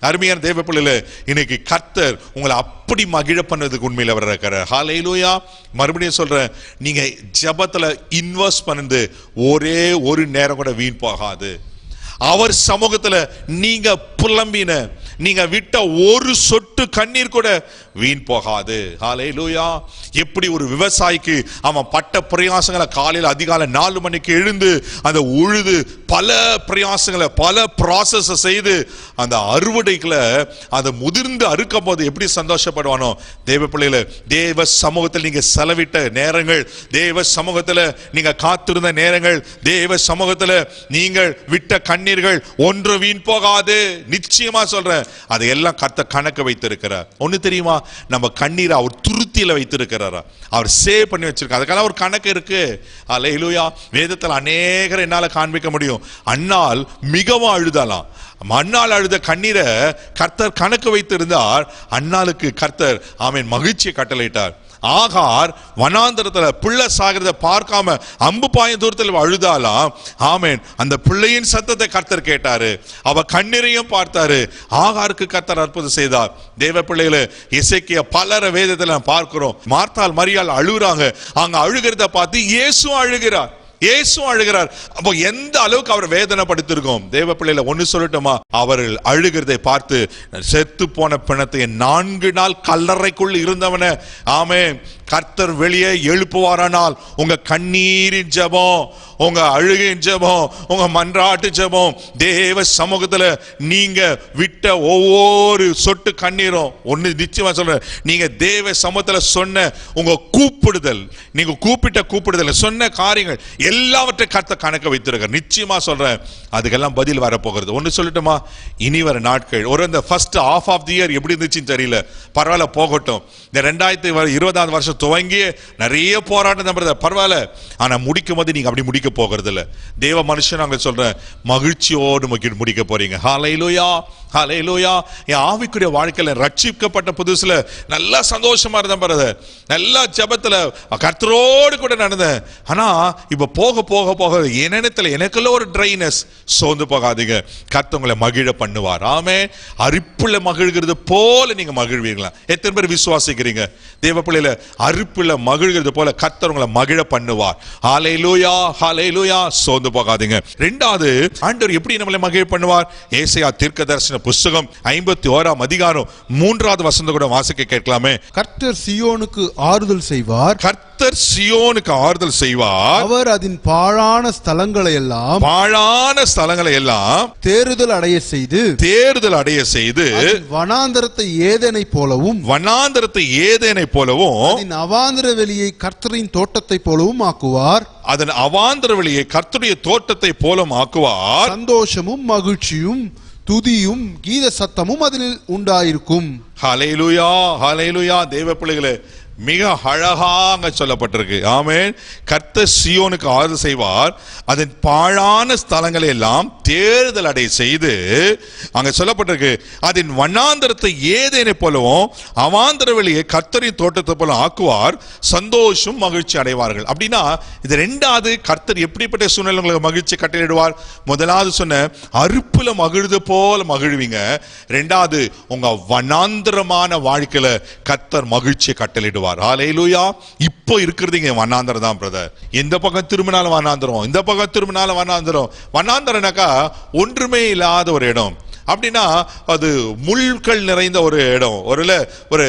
Speaker 2: அருமையான தேவ பிள்ளைகளே, இன்னைக்கு கர்த்தர் உங்களை அப்படி மகிழ பண்ணதுக்கு உண்மையில் அவர் இருக்கிறார். ஹல்லேலூயா. மறுபடியும் சொல்றேன், நீங்க ஜெபத்துல இன்வெஸ்ட் பண்ணது ஒரே ஒரு நேரம் கூட வீண் போகாது. அவர் சமூகத்துல நீங்க புலம்பின, நீங்க விட்ட ஒரு சொட்டு கண்ணீர் கூட வீண் போகாது. ஹல்லேலூயா. எப்படி ஒரு விவசாயிக்கு அவன் பட்ட பிரயாசங்களை காலையில் அதிகாலை 4 மணிக்கு எழுந்து அந்த உழுது பல பிரயாசங்களை பல ப்ராசஸ் செய்து அந்த அறுவடைகளை அதை முதிர்ந்து அறுக்கும் போது எப்படி சந்தோஷப்படுவானோ, தேவ பிள்ளைகளை, தேவ சமூகத்தில் நீங்க செலவிட்ட நேரங்கள், தேவ சமூகத்தில் நீங்க காத்திருந்த நேரங்கள், தேவ சமூகத்தில் நீங்கள் விட்ட கண்ணீர்கள் ஒன்று வீண் போகாது. நிச்சயமா சொல்றேன், அதையெல்லாம் கர்த்தர் கணக்கு வைத்திருக்கிறார். ஒண்ணு தெரியுமா, நம்ம கண்ணீரை அவர் துருத்தியில வைத்திருக்கிறாரா, அவர் சேவ் பண்ணி வச்சிருக்கார். அதுக்கெல்லாம் ஒரு கணக்கு இருக்கு. ஹல்லேலூயா. வேதத்தில் அநேகரை என்னால காண்பிக்க முடியும். அன்னாள் மிகவும் அழுதலாம். அன்னாள் அழுத கண்ணீரை கர்த்தர் கணக்கு வைத்திருந்தார். அன்னாளுக்கு கர்த்தர் ஆமென் மகிழ்ச்சியை கட்டளையிட்டார். ஆகார் வனாந்தரத்துல பிள்ளை சாகிறத பார்க்காம அம்பு பாயும் தூரத்தில் அழுதாலாம். ஆமென். அந்த பிள்ளையின் சத்தத்தை கர்த்தர் கேட்டாரு, அவ கண்ணீரையும் பார்த்தாரு. ஆகாருக்கு கர்த்தர் அற்புதம் செய்தார். தேவ பிள்ளைகளே, எசேக்கியா பலர வேதத்துல பார்க்கிறோம். மார்த்தாள் மரியாள் அழுகுறாங்க. அங்க அழுகிறத பார்த்து இயேசு அழுகிறார். இயேசு அழுகிறார். அப்போ எந்த அளவுக்கு அவர் வேதனைப்படுத்திருக்கோம். தேவ பிள்ளையில ஒன்னு சொல்லட்டுமா, அவர்கள் அழுகிறதை பார்த்து செத்து போன பிணத்தை 4 நாள் கல்லறைக்குள் இருந்தவன ஆமென் கர்த்தர் வெளியே எழுப்புவாரானால் உங்க கண்ணீரின் ஜெபம், உங்க அழுகையின் ஜெபம், உங்க மன்றாட்டு ஜெபம், தேவ சமூகத்துல நீங்க விட்ட ஒவ்வொரு சொட்டு கண்ணீரும் ஒன்னு நிச்சயமா சொல்றேன், நீங்க தேவ சமூகத்துல சொன்ன உங்க கூப்பிடுதல், நீங்க கூப்பிடுதல் சொன்ன காரியங்கள் எல்லாவற்றை கர்த்தர் கணக்க வைத்திருக்கார். நிச்சயமா சொல்றேன், அதுக்கெல்லாம் பதில் வரப்போகிறது. ஒன்னு சொல்லட்டுமா, இனி வர நாட்கள் ஒரு இந்த first half of the year எப்படி இருந்துச்சுன்னு தெரியல, பரவாயில்ல போகட்டும். இந்த 2020 வருஷம் துவங்கி நிறைய போராட்டம் பரவாயில்ல, ஆனா முடிக்கும் போது நீங்க அப்படி முடிக்க போகிறது இல்ல. தேவ மனுஷன் அங்க சொல்றேன், மகிழ்ச்சியோடு முடிக்க போறீங்க. ஹல்லேலூயா, ஹல்லேலூயா. என் ஆவிக்குரிய வாழ்க்கையில ரட்சிக்கப்பட்ட புதுசுல நல்லா சந்தோஷமா இருந்தேன் பாருங்க, நல்லா ஜெபத்துல கர்த்தரோடு கூட நடந்தேன். ஆனா இப்ப போக போக போக என்னத்துல எனக்குள்ள ஒரு ட்ரைனஸ். சோர்ந்து போகாதீங்க, கர்த்தர் உங்களை மகிழ பண்ணுவார். ஆமே, அறுப்புல மகிழ்கிறது போல நீங்க மகிழ்வீங்களா? எத்தனை பேர் விசுவாசிக்கிறீங்க? தேவ பிள்ளையில அறுப்புல மகிழ்கிறது போல கர்த்தர் உங்களை மகிழ பண்ணுவார். ஹல்லேலூயா, ஹல்லேலூயா. சோர்ந்து போகாதீங்க. இரண்டாவது, ஆண்டவர் எப்படி நம்மளை மகிழ பண்ணுவார்? ஏசாயா தீர்க்கதரிசன புஸ்தகம் 51ஆம் அதிகாரம் 3வது வசனம் கூட வாசிக்க கேட்கலாமே.
Speaker 3: கர்த்தர் சியோனுக்கு ஆறுதல் செய்வார்.
Speaker 2: கர்த்தர் சியோனுக்கு ஆறுதல் செய்வார்.
Speaker 3: அவர் அதன் பாழான ஸ்தலங்களை எல்லாம் தேறுதல் அடைய செய்து வனாந்தரத்தை ஏதேனை போலவும் அதன் அவாந்தர வெளியை கர்த்தரின் தோட்டத்தை போலவும் ஆக்குவார்.
Speaker 2: அதன் அவாந்தர வெளியை கர்த்தருடைய தோட்டத்தை போலவும் ஆக்குவார்.
Speaker 3: சந்தோஷமும் மகிழ்ச்சியும் துதியும் கீத சத்தமும் அதில் உண்டாயிருக்கும்.
Speaker 2: ஹல்லேலூயா, ஹல்லேலூயா. தேவ பிள்ளைகளே, மிக அழகாக சொல்லப்பட்டிருக்கு. ஆமென். கர்த்தர் சியோனுக்கு ஆறுதல் செய்வார், அதன் பாழான ஸ்தலங்களை எல்லாம் தேறுதல் அடைய செய்து, அங்க சொல்லப்பட்டிருக்கு, அதன் வனாந்தரத்தை ஏதேனை போலவும் அவாந்தர வெளியை கர்த்தரின் தோட்டத்தை போல ஆக்குவார். சந்தோஷம் மகிழ்ச்சி அடைவார்கள். அப்படின்னா இது ரெண்டாவது, கர்த்தர் எப்படிப்பட்ட சூழ்நிலை உங்களுக்கு மகிழ்ச்சி கட்டளையிடுவார்? முதலாவது சொன்ன அறுப்புல மகிழ்ந்து போல மகிழ்வீங்க. ரெண்டாவது, உங்க வனாந்தரமான வாழ்க்கையில கர்த்தர் மகிழ்ச்சியை கட்டளையிடுவார். ஹல்லேலூயா. இப்போ இருக்கிறது இங்க வனாந்தரம் தான் பிரதர். எந்த பக்கம் திரும்பினாலும் வனாந்தரம், இந்த பக்கம் திரும்பினாலும் வனாந்தரம். வனாந்தரம்னாக்கா ஒன்றுமே இல்லாத ஒரு இடம். அப்படின்னா அது முள்கள் நிறைந்த ஒரு இடம், ஒரு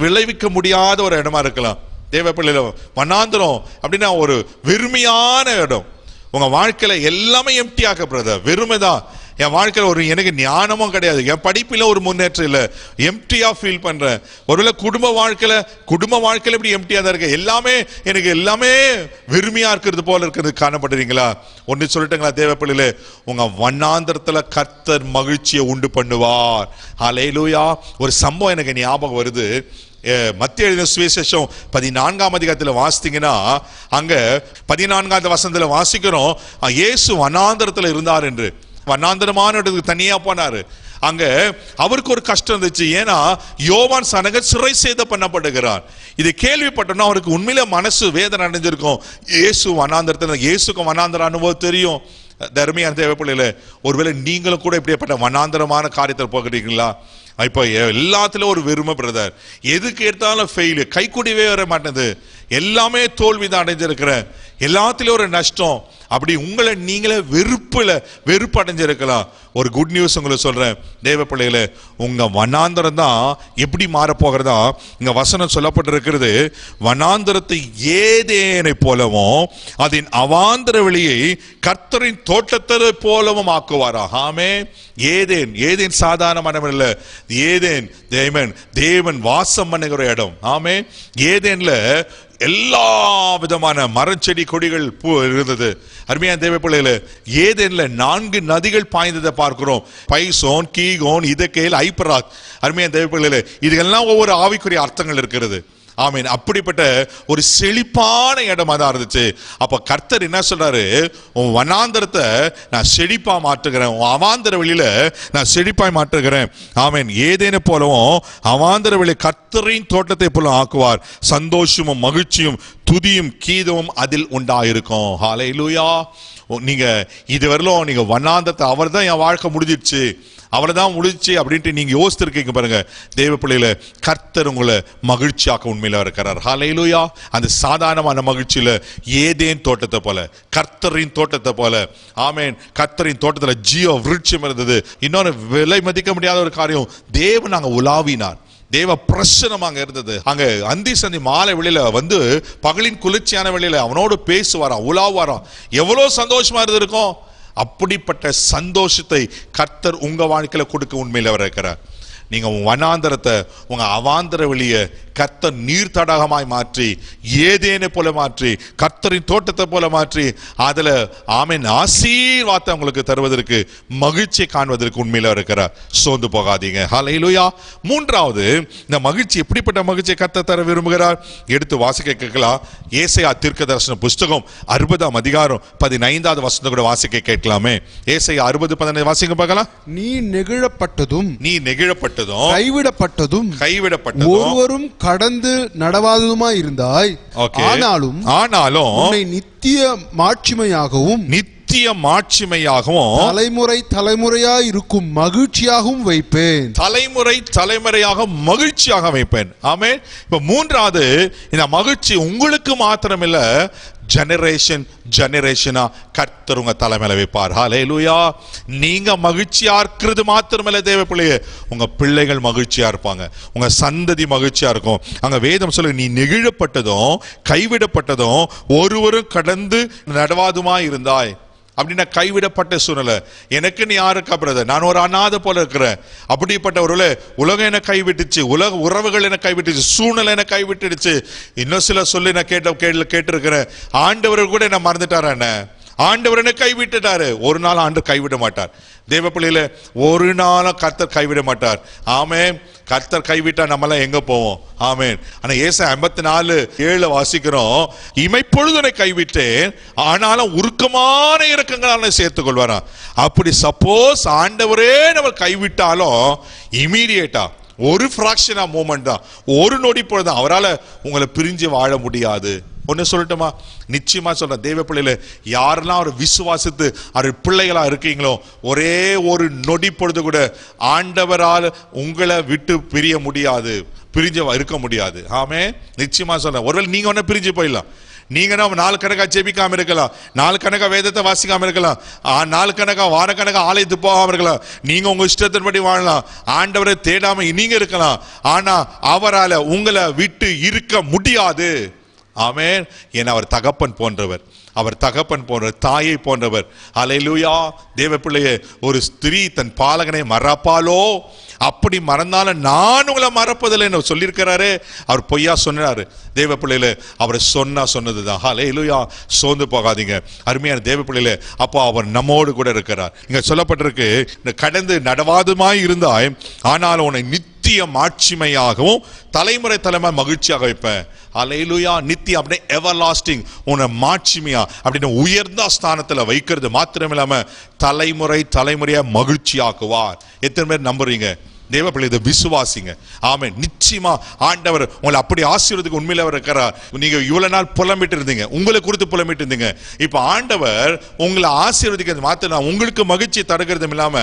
Speaker 2: விளைவிக்க முடியாத ஒரு இடமா இருக்கலாம். தேவ பிள்ளைல வனாந்தரம் அப்படின்னா ஒரு வெறுமையான இடம். உங்க வாழ்க்கையில எல்லாமே எம்டியாக பிரதர், வெறுமைதான். என் வாழ்க்கையில் ஒரு எனக்கு ஞானமும் கிடையாது, என் படிப்பில் ஒரு முன்னேற்றம் இல்லை, எம்டியா ஃபீல் பண்றேன். ஒருவேளை குடும்ப வாழ்க்கையில இப்படி எம்டியா தான் இருக்கு, எனக்கு எல்லாமே வெறுமையா இருக்கிறது போல இருக்கிறது காணப்படுறீங்களா? ஒன்னு சொல்லட்டுங்களா தேவ பிள்ளைகளே, உங்க வண்ணாந்திரத்துல கர்த்தர் மகிழ்ச்சியை உண்டு பண்ணுவார். ஹல்லேலூயா. ஒரு சம்பவம் எனக்கு ஞாபகம் வருது. மத்திய எழுதின சுவிசேஷம் 14ஆம் அதிகாரத்தில் வாசித்தீங்கன்னா, அங்க 14ஆவது வசனத்துல வாசிக்கிறோம், இயேசு வனாந்தரத்துல இருந்தார் என்று. வனாந்தரமான இடத்துக்கு தனியா போனாரு. அங்க அவருக்கு ஒரு கஷ்டம் இருந்துச்சு. ஏன்னா யோவான் ஸ்நானகர் சிறை சேதம் பண்ணப்படுகிறார். இது கேள்விப்பட்டோம்னா அவருக்கு உண்மையில மனசு வேதனை அடைஞ்சிருக்கும். இயேசு வனாந்தரத்துல, இயேசுக்கு வனாந்தர அனுபவம் தெரியும். தர்மியான தேவ பிள்ளைகளே, ஒருவேளை நீங்களும் கூட இப்படிப்பட்ட வனாந்தரமான காரியத்தில் போகிறீங்களா? இப்போ எல்லாத்துலயும் ஒரு வெறுமை பிரதர், எதுக்கு எடுத்தாலும் ஃபெயில், கை கூடியவே வர மாட்டேது, எல்லாமே தோல்வி தான் அடைஞ்சிருக்கிறேன், எல்லாத்துலயும் ஒரு நஷ்டம். அப்படி உங்களை நீங்களே வெறுப்பு அடைஞ்சிருக்கலாம். ஒரு குட் நியூஸ் உங்களுக்கு சொல்றேன் தேவ பிள்ளைகளே, உங்க வனாந்தரம் தான் எப்படி மாறப்போகிறதா இங்க வசனம் சொல்லப்பட்டிருக்கிறது. வனாந்தரத்தை ஏதேனை போலவும் அதன் அவாந்தர வெளியை கர்த்தரின் தோட்டத்தை போலவும் ஆக்குவாரா. ஆமென். ஏதேன் சாதாரணமான இல்ல, தேவன் வாசம் பண்ணுகிற இடம். ஆமென். ஏதேன்ல எல்லா விதமான மரம் செடி கொடிகள் பூ இருந்தது. அருமையான தேவ பிள்ளைகளே, ஏதேன்ல 4 நதிகள் பாய்ந்ததை பார்க்கிறோம். பைசோன், கீகோன், இதகேல், ஐப்பராத். அருமையான தேவ பிள்ளைகளே, இதுக்கெல்லாம் ஒவ்வொரு ஆவிக்குரிய அர்த்தங்கள் இருக்கிறது. ஆமீன். அப்படிப்பட்ட ஒரு செழிப்பான இடமா தான் இருந்துச்சு. அப்ப கர்த்தர் என்ன சொல்றாரு, உன் வனாந்தரத்தை நான் செழிப்பா மாற்றுகிறேன், உன் அவாந்தர வெளியில நான் செழிப்பாய் மாற்றுகிறேன். ஆமீன். ஏதேனை போலவும் அவாந்தர வெளி கர்த்தரின் தோட்டத்தை போல ஆக்குவார். சந்தோஷமும் மகிழ்ச்சியும் துதியும் கீதமும் அதில் உண்டாயிருக்கும். ஹல்லேலூயா. நீங்க இதுவரையிலும் நீங்க வனாந்தரத்தை, அவர் தான் என் வாழ்க்கை முடிஞ்சிடுச்சு, அவ்வளவுதான் முடிச்சு அப்படின்ட்டு நீங்க யோசிச்சிருக்கீங்க பாருங்க. தேவ பிள்ளையில கர்த்தர் உங்களை மகிழ்ச்சியாக்க உண்மையில இருக்கிறார். ஹல்லேலூயா. அந்த சாதாரணமான மகிழ்ச்சியில ஏதேன் தோட்டத்தை போல, கர்த்தரின் தோட்டத்தை போல. ஆமென். கர்த்தரின் தோட்டத்துல ஜீவ விருட்சம் இருந்தது. இன்னொரு விலை மதிக்க முடியாத ஒரு காரியம், தேவன் அங்க உலாவினார், தேவ பிரசனம் அங்க இருந்தது. அங்க அந்தி சந்தி மாலை வெளியில வந்து பகலின் குளிர்ச்சியான வெளியில அவனோடு பேசுவாராம், உலாவாராம். எவ்வளவு சந்தோஷமா இருந்திருக்கும். அப்படிப்பட்ட சந்தோஷத்தை கர்த்தர் உங்க வாழ்க்கையில கொடுக்க உண்மையில இருக்கிறார். நீங்க உங்க வனாந்தரத்தை, உங்க அவாந்தர வெளிய கர்த்தர் நீர் தடாகமாய் மாற்றி, ஏதேனை போல மாற்றி, கர்த்தரின் தோட்டத்தை போல மாற்றி, அதுல ஆமென் ஆசீர்வாதத்தை உங்களுக்கு தருவதற்கு, மகிழ்ச்சியை காண்பதற்கு உண்மையில இருக்கிறார். சோர்ந்து போகாதீங்க. ஹல்லேலூயா. மூன்றாவது, இந்த மகிழ்ச்சி எப்படிப்பட்ட மகிழ்ச்சியை கர்த்தர் தர விரும்புகிறார்? எடுத்து வாசிக்க கேட்கலாம். ஏசாயா தீர்க்கதரிசன புஸ்தகம் 60ஆம் அதிகாரம் 15வது வசனத்தை கூட வாசிக்க கேட்கலாமே. ஏசாயா 60:15 வாசிங்க பார்க்கலாம்.
Speaker 3: நீ நெகிழப்பட்டதும்
Speaker 2: கைவிடப்பட்டதும்
Speaker 3: ஒருவரும் கடந்து நடவாததுமாய் இருந்தாய். ஆனாலும் உன்னை நித்திய மாட்சிமையாகவும் தலைமுறையாய் இருக்கும் மகிழ்ச்சியாகவும் வைப்பேன்.
Speaker 2: தலைமுறையாக மகிழ்ச்சியாக வைப்பேன். ஆமென். இப்ப மூன்றாவது, இந்த மகிழ்ச்சி உங்களுக்கு மாத்திரமில்ல, ஜெனரேஷனா கர்த்தர் உங்க தலைமையில வைப்பார். ஹல்லேலூயா. நீங்க மகிழ்ச்சியா இருக்கிறது மாத்திரமல்ல தேவ பிள்ளையே, உங்க பிள்ளைகள் மகிழ்ச்சியா இருப்பாங்க, உங்க சந்ததி மகிழ்ச்சியா இருக்கும். அங்க வேதம் சொல்லு, நீ நெகிழப்பட்டதும் கைவிடப்பட்டதும் ஒருவரும் கடந்து நடவாதுமா இருந்தாய். அப்படின்னா கைவிடப்பட்ட சூழ்நிலை. எனக்கு நீ யாருக்கா பிரதர், நான் ஒரு அநாதை போல இருக்கிறேன். அப்படிப்பட்ட ஒரு உலகம் என்ன கைவிட்டுச்சு, உலக உறவுகள் என்ன கைவிட்டுச்சு, சூழ்நிலை என்ன கைவிட்டுடுச்சு. இன்னும் சில சொல்லி நான் கேட்டிருக்கிறேன், ஆண்டவர் கூட என்ன மறந்துட்டாரா? என்ன ஆண்டவர் என்ன கைவிட்டுட்டாரு? ஒரு நாள் ஆண்டவர் கைவிட மாட்டார். தேவ பிள்ளையில ஒரு நாளும் கர்த்தர் கைவிட மாட்டார். ஆமென். கர்த்தர் கைவிட்டா நம்மளாம் எங்க போவோம்? ஆமென். ஆனா ஏசாயா 54:7 வாசிக்கிறோம், இமைப்பொழுதுனை கைவிட்டேன், ஆனாலும் உருக்கமான இரக்கங்களால சேர்த்துக் கொள்வாராம். அப்படி சப்போஸ் ஆண்டவரே நம்ம கைவிட்டாலும் இமீடியேட்டா ஒரு ஃபிராக்ஷன் ஆஃப் மூமெண்ட் தான், ஒரு நொடி பொழுது அவரால் உங்களை பிரிஞ்சு வாழ முடியாது. ஒன்னு சொல்லட்டுமா? நிச்சயமா சொல்றேன் தேவ பிள்ளையில, யாரெல்லாம் அவர் விசுவாசித்து அவர் பிள்ளைகளா இருக்கீங்களோ, ஒரே ஒரு நொடி பொழுது கூட ஆண்டவரால் உங்களை விட்டு பிரிய முடியாது, பிரிஞ்சு இருக்க முடியாது. ஆமே. நிச்சயமா சொல்றேன். ஒருவேளை நீங்க ஒன்ன பிரிஞ்சு போயிடலாம், நீங்க நாலு கணக்கா ஜெபிக்காம இருக்கலாம், நாலு கணக்கா வேதத்தை வாசிக்காம இருக்கலாம், நாலு கணக்கா வாரக்கணக்கா ஆலயத்துக்கு போகாம இருக்கலாம், நீங்க உங்க இஷ்டத்தின்படி வாழலாம், ஆண்டவரை தேடாம நீங்க இருக்கலாம். ஆனா அவரால் உங்களை விட்டு இருக்க முடியாது. ஆமென். ஏன்னா அவர் தகப்பன் போன்றவர், அவர் தகப்பன் போன்றவர், தாயை போன்றவர். அல்லேலூயா. தேவ பிள்ளையே, ஒரு ஸ்திரீ தன் பாலகனை மறப்பாலோ, அப்படி மறந்தாலும் நான் உங்களை மறப்பதில்லை சொல்லியிருக்கிறாரு. அவர் பொய்யா சொன்னாரு. தேவ பிள்ளையில அவர் சொன்னதுதான். அல்லேலூயா. சோர்ந்து போகாதீங்க அருமையான தேவ பிள்ளையில. அப்போ அவர் நம்மோடு கூட இருக்கிறார். இங்க சொல்லப்பட்டிருக்கு, கடந்து நடவாதுமாய் இருந்தாய், ஆனாலும் உன்னை நித்திய மாட்சிமையாகவும் தலைமுறை தலைமுறை மகிழ்ச்சியாக வைப்பேன். அல்லேலூயா. நித்தியம் அப்படியே எவர் லாஸ்டிங், உன்னை மாட்சிமையா அப்படின்னு உயர்ந்த ஸ்தானத்துல வைக்கிறது மாத்திரமில்லாம தலைமுறை தலைமுறையா மகிழ்ச்சியாக்குவார். எத்தனை பேர் நம்புறீங்க? தேவ பிள்ளை, இதை விசுவாசிங்க. ஆமென். நிச்சயமா ஆண்டவர் உங்களை அப்படி ஆசீர்வதிக்க உண்மையில அவர் இருக்கிறார். நீங்க இவ்வளவு நாள் புலம்பிட்டு இருந்தீங்க, உங்களை குறித்து புலம்பிட்டு இருந்தீங்க. இப்ப ஆண்டவர் உங்களை ஆசீர்வதிக்கிறது மாத்திரம் உங்களுக்கு மகிழ்ச்சி தருகிறதும் இல்லாம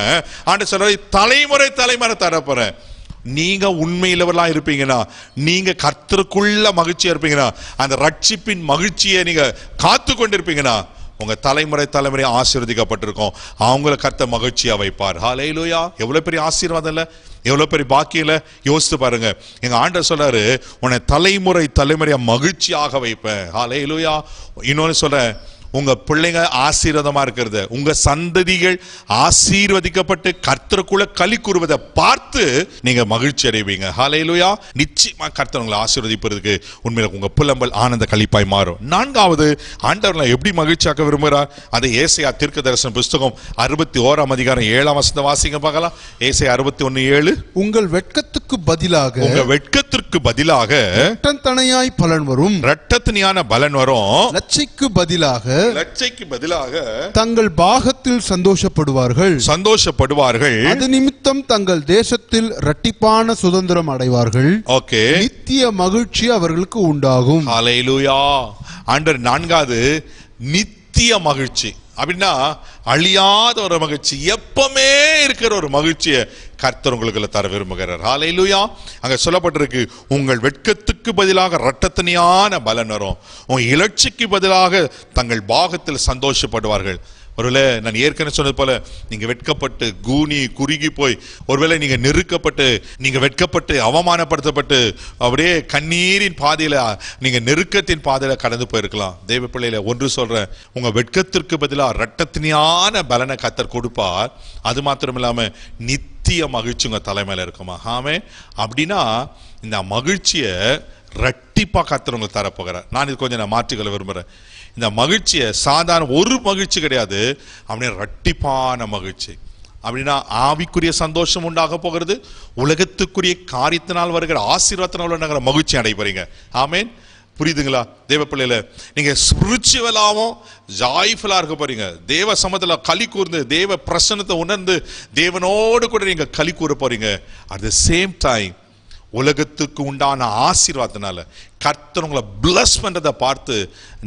Speaker 2: ஆண்டவர் சொல்ற தலைமுறை தலைமுறை தரப்போறேன். நீங்க உண்மையிலவர்களா இருப்பீங்கன்னா, நீங்க கர்த்தருக்குள்ள மகிழ்ச்சியா இருப்பீங்கன்னா, அந்த ரட்சிப்பின் மகிழ்ச்சியை நீங்க காத்து கொண்டிருப்பீங்கன்னா, உங்க தலைமுறை தலைமுறை ஆசீர்வதிக்கப்பட்டிருக்கும். அவங்கள கர்த்தர் மகிழ்ச்சியா வைப்பார். ஹல்லேலூயா. எவ்வளவு பெரிய ஆசீர்வாதம் இல்ல, எவ்வளவு பெரிய பாக்கியில. யோசித்து பாருங்க. எங்க ஆண்டவர் சொல்றாரு, உன்னை தலைமுறை தலைமுறையா மகிழ்ச்சியாக வைப்பேன். ஹல்லேலூயா. இன்னொன்னு சொல்றேன், உங்க பிள்ளைங்க ஆசீர்வாதமா இருக்கிறது, உங்க சந்ததிகள் ஆசீர்வதிக்கப்பட்டு கர்த்தருக்குள்ள களி கூறுவதை பார்த்து நீங்க மகிழ்ச்சி அடைவீங்க. ஹல்லேலூயா. நிச்சயமா கர்த்தர் உங்களை ஆசீர்வதிப்பதற்கு உண்மையில உங்க புலம்பல் ஆனந்த களிப்பாய் மாறும். நான்காவது, ஆண்டவர் எப்படி மகிழ்ச்சியாக்க விரும்புகிறார்? அது ஏசாயா தீர்க்கதரிசன புஸ்தகம் 61 அதிகாரம் 7 வாசிங்க பார்க்கலாம். ஏசாயா 61:7.
Speaker 3: உங்கள் வெட்கத்துக்கு பதிலாக,
Speaker 2: உங்க வெட்கத்திற்கு பதிலாக
Speaker 3: இரட்டத்தனையாய் பலன் வரும்,
Speaker 2: இரட்டத்தனையான பலன் வரும்.
Speaker 3: லட்சைக்கு பதிலாக,
Speaker 2: லட்சைக்கு பதிலாக
Speaker 3: தங்கள் பாகத்தில் சந்தோஷப்படுவார்கள். அது நிமித்தம் தங்கள் தேசத்தில் இரட்டிப்பான சுதந்திரம் அடைவார்கள்.
Speaker 2: ஓகே.
Speaker 3: நித்திய மகிழ்ச்சி அவர்களுக்கு உண்டாகும்.
Speaker 2: ஹல்லேலூயா. ஆண்டவர் நான்காவது நித்திய மகிழ்ச்சி அப்படின்னா அழியாத ஒரு மகிழ்ச்சி, எப்பவுமே இருக்கிற ஒரு மகிழ்ச்சியை கர்த்தர் உங்களுக்கு தர விரும்புகிறார். ஹல்லேலூயா. அங்க சொல்லப்பட்டிருக்கு, உங்கள் வெட்கத்துக்கு பதிலாக இரட்டத்தனையான பலன் வரும், உங்க இலட்சிக்கு பதிலாக தங்கள் பாகத்தில் சந்தோஷப்படுவார்கள். ஒருவேளை நான் ஏற்கனவே சொன்னது போல நீங்க வெட்கப்பட்டு கூனி குறுகி போய், ஒருவேளை நீங்க நெருக்கப்பட்டு, நீங்க வெட்கப்பட்டு அவமானப்படுத்தப்பட்டு அப்படியே கண்ணீரின் பாதையில, நீங்க நெருக்கத்தின் பாதையில கடந்து போயிருக்கலாம். தேவ பிள்ளையில ஒன்று சொல்றேன், உங்க வெட்கத்திற்கு பதிலாக இரட்டத்தனையான பலனை கர்த்தர் கொடுப்பார். அது மாத்திரம் இல்லாம நித்திய மகிழ்ச்சி உங்க தலைமையில இருக்குமா? ஆமென். அப்படின்னா இந்த மகிழ்ச்சியை இரட்டிப்பா கர்த்தர் உங்களுக்கு தரப்போகிறார். நான் இது கொஞ்சம் மாற்றிக்கொள்ள விரும்புறேன். இந்த மகிழ்ச்சியை சாதாரண ஒரு மகிழ்ச்சி கிடையாது, அப்படியே இரட்டிப்பான மகிழ்ச்சி. அப்படின்னா ஆவிக்குரிய சந்தோஷம் உண்டாக போகிறது, உலகத்துக்குரிய காரியத்தினால் வருகிற ஆசீர்வாதத்தினால் வருகிற மகிழ்ச்சி அடைபறீங்க. ஆமென். புரியுதுங்களா தேவ பிள்ளையில? நீங்க ஸ்பிரிச்சுவலாவும் ஜாய்ஃபுல்லா இருக்க போறீங்க. தேவ சமத்துல களி கூர்ந்து, தேவ பிரசன்னத்தை உணர்ந்து தேவனோடு கூட நீங்க களி கூற போறீங்க. அட் த சேம் டைம் உலகத்துக்கு உண்டான ஆசீர்வாதத்தினால கர்த்தர் உங்களை பிளஸ் பண்றதை பார்த்து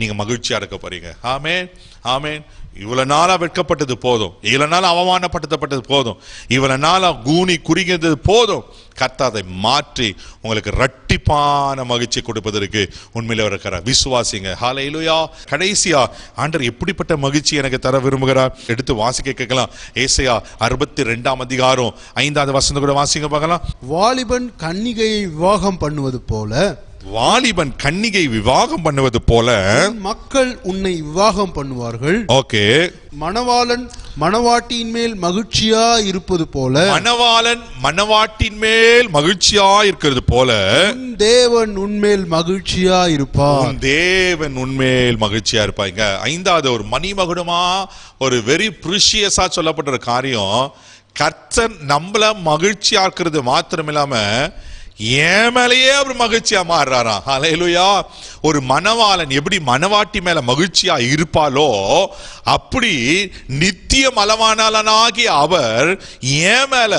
Speaker 2: நீங்க மகிழ்ச்சியா இருக்க போறீங்க. ஆமென். ஆமென். இவ்வளவு நாளா வெட்கப்பட்டது போதும், இவ்வளவு நாள் அவமானப்படுத்தப்பட்டது போதும், இவ்வளவு நாளா கூனி குறுகியது போதும். கர்த்தர் அதை மாற்றி உங்களுக்கு இரட்டிப்பான மகிழ்ச்சி கொடுப்பதற்கு உண்மையில இருக்கிறார். விசுவாசிங்க. ஹல்லேலூயா. கடைசியா ஆண்டவர் எப்படிப்பட்ட மகிழ்ச்சி எனக்கு தர விரும்புகிறார்? எடுத்து வாசிக்க கேட்கலாம். ஏசாயா 62 அதிகாரம் 5வது வசனம் கூட வாசிங்க பார்க்கலாம்.
Speaker 3: வாலிபன் கன்னிகையை விவாகம் பண்ணுவது போல,
Speaker 2: வாலிபன் கன்னிகை விவாகம் பண்ணுவது போல
Speaker 3: மக்கள் உன்னை விவாகம் பண்ணுவார்கள்.
Speaker 2: ஓகே.
Speaker 3: மணவாளன் மணவாட்டியின் மேல் மகிழ்ச்சியா இருப்பது போல,
Speaker 2: மணவாளன் மணவாட்டின் மேல் மகிழ்ச்சியா இருக்கிறது போல,
Speaker 3: தேவன் உன்மேல் மகிழ்ச்சியா இருப்பார்.
Speaker 2: தேவன் உன்மேல் மகிழ்ச்சியா இருப்பாங்க. 5வது, ஒரு மணிமகுடமா ஒரு வெரி ப்ரிஷியஸா சொல்லப்பட்ட ஒரு காரியம், கர்த்தர் நம்மள மகிழ்ச்சியா இருக்கிறது மாத்திரம் இல்லாம ஏன் மேலேயே அவர் மகிழ்ச்சியா மாறுறாராம். ஹல்லேலூயா. ஒரு மணவாளன் எப்படி மணவாட்டி மேல மகிழ்ச்சியா இருப்பாலோ, அப்படி நித்திய மலவானாளனாகிய அவர் ஏன் மேல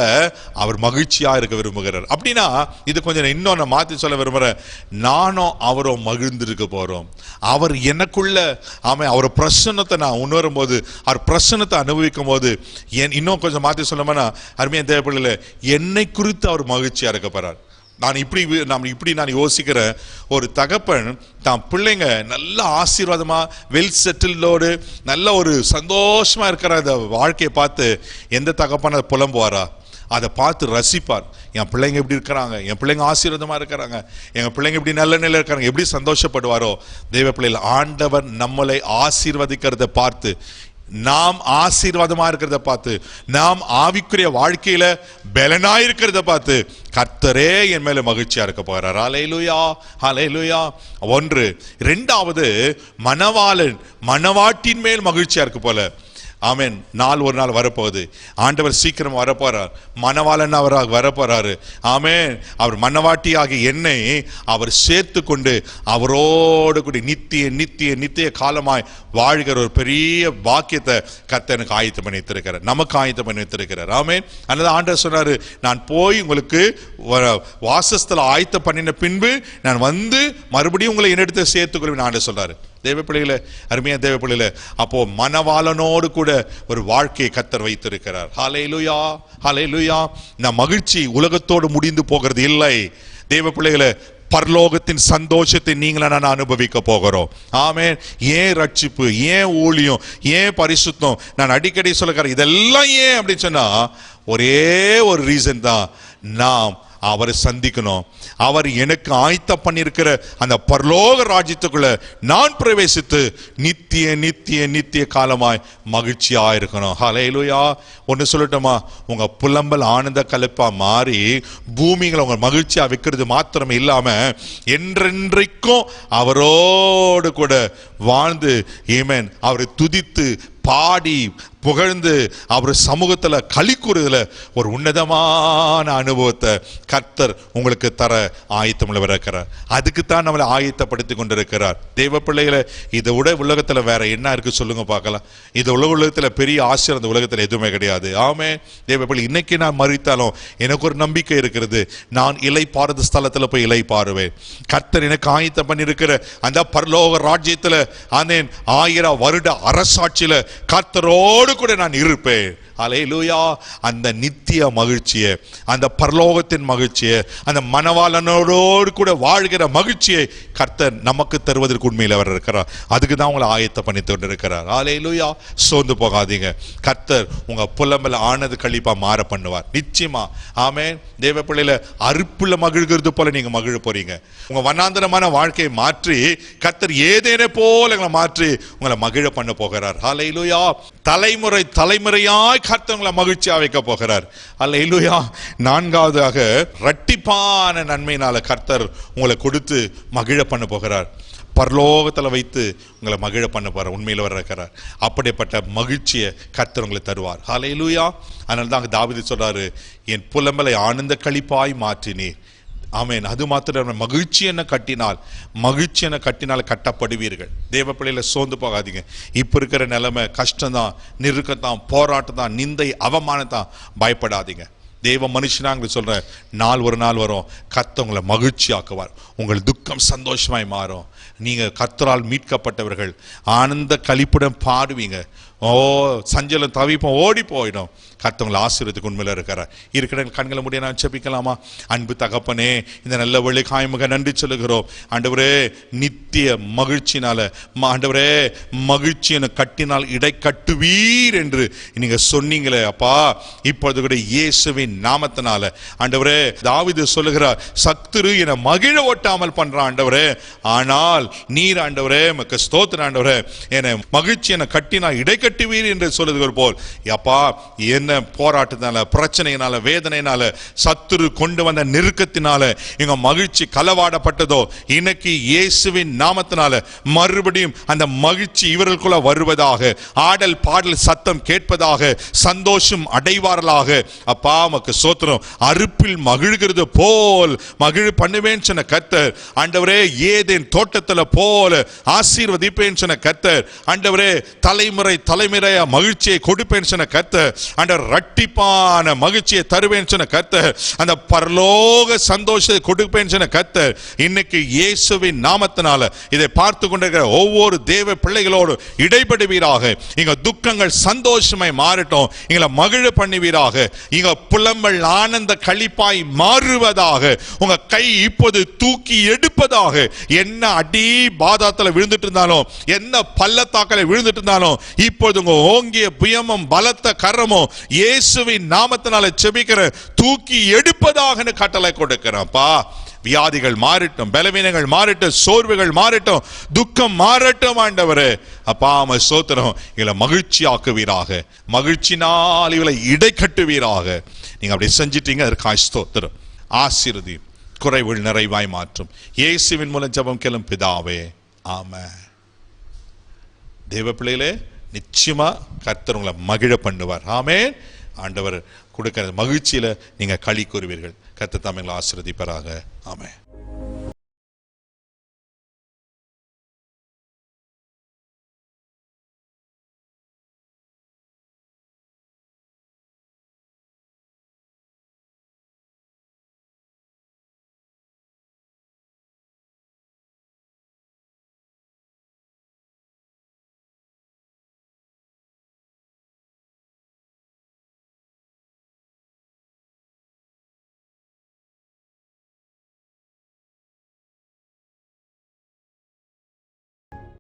Speaker 2: அவர் மகிழ்ச்சியா இருக்க விரும்புகிறார். அப்படின்னா இது கொஞ்சம் இன்னொன்னு மாத்தி சொல்ல விரும்புறேன். நானும் அவரும் மகிழ்ந்திருக்க போறோம். அவர் எனக்குள்ள அவர் பிரசன்னத்தை நான் உணரும் போது, அவர் பிரசன்னத்தை அனுபவிக்கும் போது, இன்னும் கொஞ்சம் மாத்தி சொல்லணும்னா அருமையா தேவைப்படல, என்னை குறித்து அவர் மகிழ்ச்சியா இருக்க போறார். நான் இப்படி யோசிக்கிறேன். ஒரு தகப்பன் தான் பிள்ளைங்க நல்ல ஆசீர்வாதமா வெல் செட்டில்டோடு நல்ல ஒரு சந்தோஷமா இருக்கிற அந்த வாழ்க்கையை பார்த்து எந்த தகப்பன புலம்புவாரா? அதை பார்த்து ரசிப்பார். என் பிள்ளைங்க எப்படி இருக்கிறாங்க, என் பிள்ளைங்க ஆசீர்வாதமா இருக்கிறாங்க, எங்க பிள்ளைங்க எப்படி நல்ல நிலையில இருக்காங்க, எப்படி சந்தோஷப்படுவாரோ. தெய்வ பிள்ளைகள், ஆண்டவர் நம்மளை ஆசீர்வதிக்கிறத பார்த்து, நாம் ஆசீர்வாதமா இருக்கிறத பார்த்து, நாம் ஆவிக்குரிய வாழ்க்கையில பலனா இருக்கிறத பார்த்து கர்த்தரே என் மேல மகிழ்ச்சியா இருக்க போகிறார். ஹல்லேலூயா, ஹல்லேலூயா. ஒன்று. இரண்டாவது, மணவாளன் மணவாட்டின் மேல் மகிழ்ச்சியா இருக்கு போல. ஆமென். ஒரு நாள் வரப்போகுது. ஆண்டவர் சீக்கிரம் வரப்போறார். மணவாளன் அவராக வரப்போறாரு. ஆமென். அவர் மணவாட்டியாகி என்னை அவர் சேர்த்து கொண்டு அவரோடு கூட நித்திய நித்திய நித்திய காலமாய் வாழ்கிற ஒரு பெரிய பாக்கியத்தை கர்த்தர் எனக்கு ஆயத்தம் பண்ணி வைத்திருக்கிறார், நமக்கு ஆயத்தம் பண்ணி வைத்திருக்கிறார். ஆமென். அதனால ஆண்டவர் சொன்னாரு, நான் போய் உங்களுக்கு வாசஸ்தல ஆயத்தம் பண்ணின பின்பு நான் வந்து மறுபடியும் உங்களை என்னிடத்தை சேர்த்துக்கொள்வேன் ஆண்டவர் சொல்றாரு. தேவ பிள்ளைகளே, அருமையா தேவ பிள்ளைகளே, அப்போ மணவாளனோடு கூட ஒரு வாழ்க்கையை கர்த்தர் வைத்திருக்கிறார். ஹல்லேலூயா, ஹல்லேலூயா. நான் மகிழ்ச்சி உலகத்தோடு முடிந்து போகிறது இல்லை. தேவ பிள்ளைகளே, பரலோகத்தின் சந்தோஷத்தை நீங்கள நான் அனுபவிக்க போகிறோம். ஆமென். ஏன் ரட்சிப்பு, ஏன் ஊழியம், ஏன் பரிசுத்தம், நான் அடிக்கடி சொல்லுகிறேன். இதெல்லாம் ஏன் அப்படின்னு சொன்னா ஒரே ஒரு ரீசன் தான், நாம் அவரை சந்திக்கணும். அவர் எனக்கு ஆயத்தம் பண்ணியிருக்கிற அந்த பரலோக ராஜ்யத்துக்குள்ள நான் பிரவேசித்து நித்திய நித்திய நித்திய காலமாய் மகிழ்ச்சியா இருக்கணும். ஹல்லேலூயா. ஒன்னு சொல்லட்டுமா, உங்க புலம்பல் ஆனந்த கலப்பா மாறி பூமிகளை உங்க மகிழ்ச்சியா வைக்கிறது மாத்திரம் இல்லாம என்றென்றைக்கும் அவரோடு கூட வாழ்ந்து, ஆமென், அவரை துதித்து பாடி புகழ்ந்து அவர் சமூகத்துல களி கூறுதல ஒரு உன்னதமான அனுபவத்தை கர்த்தர் உங்களுக்கு தர ஆயத்தம் இருக்கிறார். அதுக்குத்தான் நம்மளை ஆயத்தப்படுத்தி கொண்டிருக்கிறார். தேவ பிள்ளைகளை, இதை விட உலகத்துல வேற என்ன இருக்கு சொல்லுங்க பார்க்கலாம். இது உலகத்துல பெரிய ஆசீர்வாதம் இந்த உலகத்துல எதுவுமே கிடையாது. ஆமே தேவ பிள்ளை, இன்னைக்கு நான் மரித்தாலும் எனக்கு ஒரு நம்பிக்கை இருக்கிறது. நான் இலை பாரத ஸ்தலத்துல போய் இலை பாருவேன். கர்த்தர் எனக்கு ஆயத்தம் பண்ணியிருக்கிற அந்த பரலோக ராஜ்யத்துல 1000 வருட அரசாட்சியில கர்த்தரோடு கூட நான் இருப்பேன். ஹல்லேலூயா. அந்த நித்திய மகிழ்ச்சியை, அந்த பரலோகத்தின் மகிழ்ச்சியை, அந்த மணவாளனோடு கூட வாழ்கிற மகிழ்ச்சியை கர்த்தர் நமக்கு தருவதற்கு உண்மையில் அவர் இருக்கிறார். அதுக்கு தான் உங்களை ஆயத்தம் பண்ணி கொண்டிருக்கிறார். ஹல்லேலூயா. சோர்ந்து போகாதீங்க. கர்த்தர் உங்க புலம்பல ஆனது கழிப்பா மாற பண்ணுவார் நிச்சயமா. ஆமென். தேவ பிள்ளையில அறுப்புல மகிழ்கிறது போல நீங்க மகிழ போறீங்க. உங்க வண்ணாந்தரமான வாழ்க்கையை மாற்றி கர்த்தர் ஏதேனே போல உங்களை மாற்றி உங்களை மகிழ பண்ண போகிறார். ஹல்லேலூயா. தலைமுறை தலைமுறையாய் கர்த்தர் உங்களை மகிழ்ச்சியா வைக்க போகிறார். ஹல்லேலூயா. நான்காவதாக, இரட்டிப்பான நன்மையினால கர்த்தர் உங்களை கொடுத்து மகிழ பண்ண போகிறார். பரலோகத்துல வைத்து உங்களை மகிழ பண்ண போறார். உண்மையில வர இருக்கிறார். அப்படிப்பட்ட மகிழ்ச்சியை கர்த்தர் உங்களை தருவார். ஹல்லேலூயா. அதனால தான் தாவீது சொல்றாரு, என் புலம்பலை ஆனந்த களிப்பாய் மாற்றினீர். ஆமென். அது மாத்திரம், மகிழ்ச்சி என்ன கட்டினால், மகிழ்ச்சி என்ன கட்டினால் கட்டப்படுவீர்கள். தேவ பிள்ளையில சோர்ந்து போகாதீங்க. இப்ப இருக்கிற நிலைமை கஷ்டம்தான், நெருக்கத்தான், போராட்டம் தான், நிந்தை அவமானத்தான். பயப்படாதீங்க. தேவ மனுஷனாங்க சொல்ற நாள் ஒரு நாள் வரும், கர்த்தர் உங்களை மகிழ்ச்சி ஆக்குவார். உங்கள் துக்கம் சந்தோஷமாய் மாறும். நீங்க கர்த்தரால் மீட்கப்பட்டவர்கள். ஆனந்த களிப்புடன் பாடுவீங்க. சஞ்சலம் தவிப்போம் ஓடி போயிடும். கர்த்தவங்களை ஆசீர்வதிக்கு உண்மையில இருக்கிற கண்களை முடிய நான் ஜெபிக்கலாமா? அன்பு தகப்பனே, இந்த நல்ல வேளைக்காய் மிக நன்றி சொல்லுகிறோம். ஆண்டவரே, நித்திய மகிழ்ச்சினால, ஆண்டவரே, மகிழ்ச்சியை கட்டினால் இடை கட்டுவீர் என்று நீங்க சொன்னீங்களே அப்பா. இப்பொழுது கூட இயேசுவின் நாமத்தினால ஆண்டவரே, தாவீது சொல்லுகிறார், சத்துரு என மகிழ ஓட்டாமல் பண்றான் ஆண்டவரே, ஆனால் நீர் ஆண்டவரே மக்கு ஸ்தோத்திரம் ஆண்டவரே, என மகிழ்ச்சி என கட்டினால் இடை கட்டுவீர் என்று சொல்லுகிற போல் அப்பா, என்ன போராட்டத்தினால, பிரச்சனையினால, வேதனையினால, சத்துரு கொண்டு வந்த நெருக்கத்தினால எங்க மகிழ்ச்சி களவாடப்பட்டதோ, இன்னைக்கு இயேசுவின் நாமத்தினால மறுபடியும் அந்த மகிழ்ச்சி இவர்களுக்குள்ள வருவதாக, ஆடல் பாடல் சத்தம் கேட்பதாக, சந்தோஷம் அடைவார்களாக. அப்பா உமக்கு ஸ்தோத்திரம். அறுப்பில் மகிழ்கிறது போல் மகிழ் பண்ணுவேன் சொன்ன கர்த்தர் ஆண்டவரே, ஏதேன் தோட்டத்துல போல ஆசீர்வதிப்பேன் சொன்ன கர்த்தர் ஆண்டவரே, தலைமுறை தலைமுறையா மகிழ்ச்சியை கொடுப்பேன் சொன்ன கர்த்தர் ஆண்டவர், இரட்டிப்பான மகிழ்ச்சியை தருவேன் சொன்ன கர்த்தர், அந்த பரலோக சந்தோஷத்தை கொடுப்பேன் சொன்ன கர்த்தர், இன்னைக்கு இயேசுவின் நாமத்தினால இதை பார்த்து கொண்டிருக்கிற ஒவ்வொரு தேவ பிள்ளைகளோடு இடைபடுவீராக. இங்க துக்கங்கள் சந்தோஷமாய் மாறட்டும். எங்களை மகிழ பண்ணுவீராக. இங்க புலம்பல் ஆனந்த களிப்பாய் மாறுவதாக. உங்க கை இப்போது தூக்கி எடுப்பதாக. என்ன அடி பாதாளத்துல விழுந்துட்டு இருந்தாலும், என்ன பள்ளத்தாக்கல விழுந்துட்டு இருந்தாலும், இப்போது இப்போது உங்க ஓங்கிய புயமும் பலத்த கரமும் இயேசுவின் நாமத்தினால செபிக்கிற தூக்கி எடுப்பதாக கட்டளை கொடுக்கிறப்பா. வியாதிகள் மாறட்டும், பலவீனங்கள் மாறட்டும், சோர்வுகள் மாறட்டும், துக்கம் மாறட்டும் ஆண்டவரே. அப்பா உம்மை ஸ்தோத்திரம். இவளை மகிழ்ச்சி ஆக்குவீராக, மகிழ்ச்சினால் இவளை இடை கட்டுவீராக. நீங்க அப்படி செஞ்சிட்டீங்க, அதற்காக ஸ்தோத்திரம். ஆசீர்வதி, குறைவுகள் நிறைவாய் மாற்றும். இயேசுவின் மூலம் ஜெபம் கேளும் பிதாவே, ஆமென். தேவ பிள்ளைகளே, நிச்சயமா கர்த்தர் உங்களை மகிழ பண்ணுவார். ஆமென். ஆண்டவர் கொடுக்கிற மகிழ்ச்சியில நீங்க களி கூறுவீர்கள். கர்த்தர் தாமே உங்களை ஆசீர்வதிப்பாராக. ஆமென்.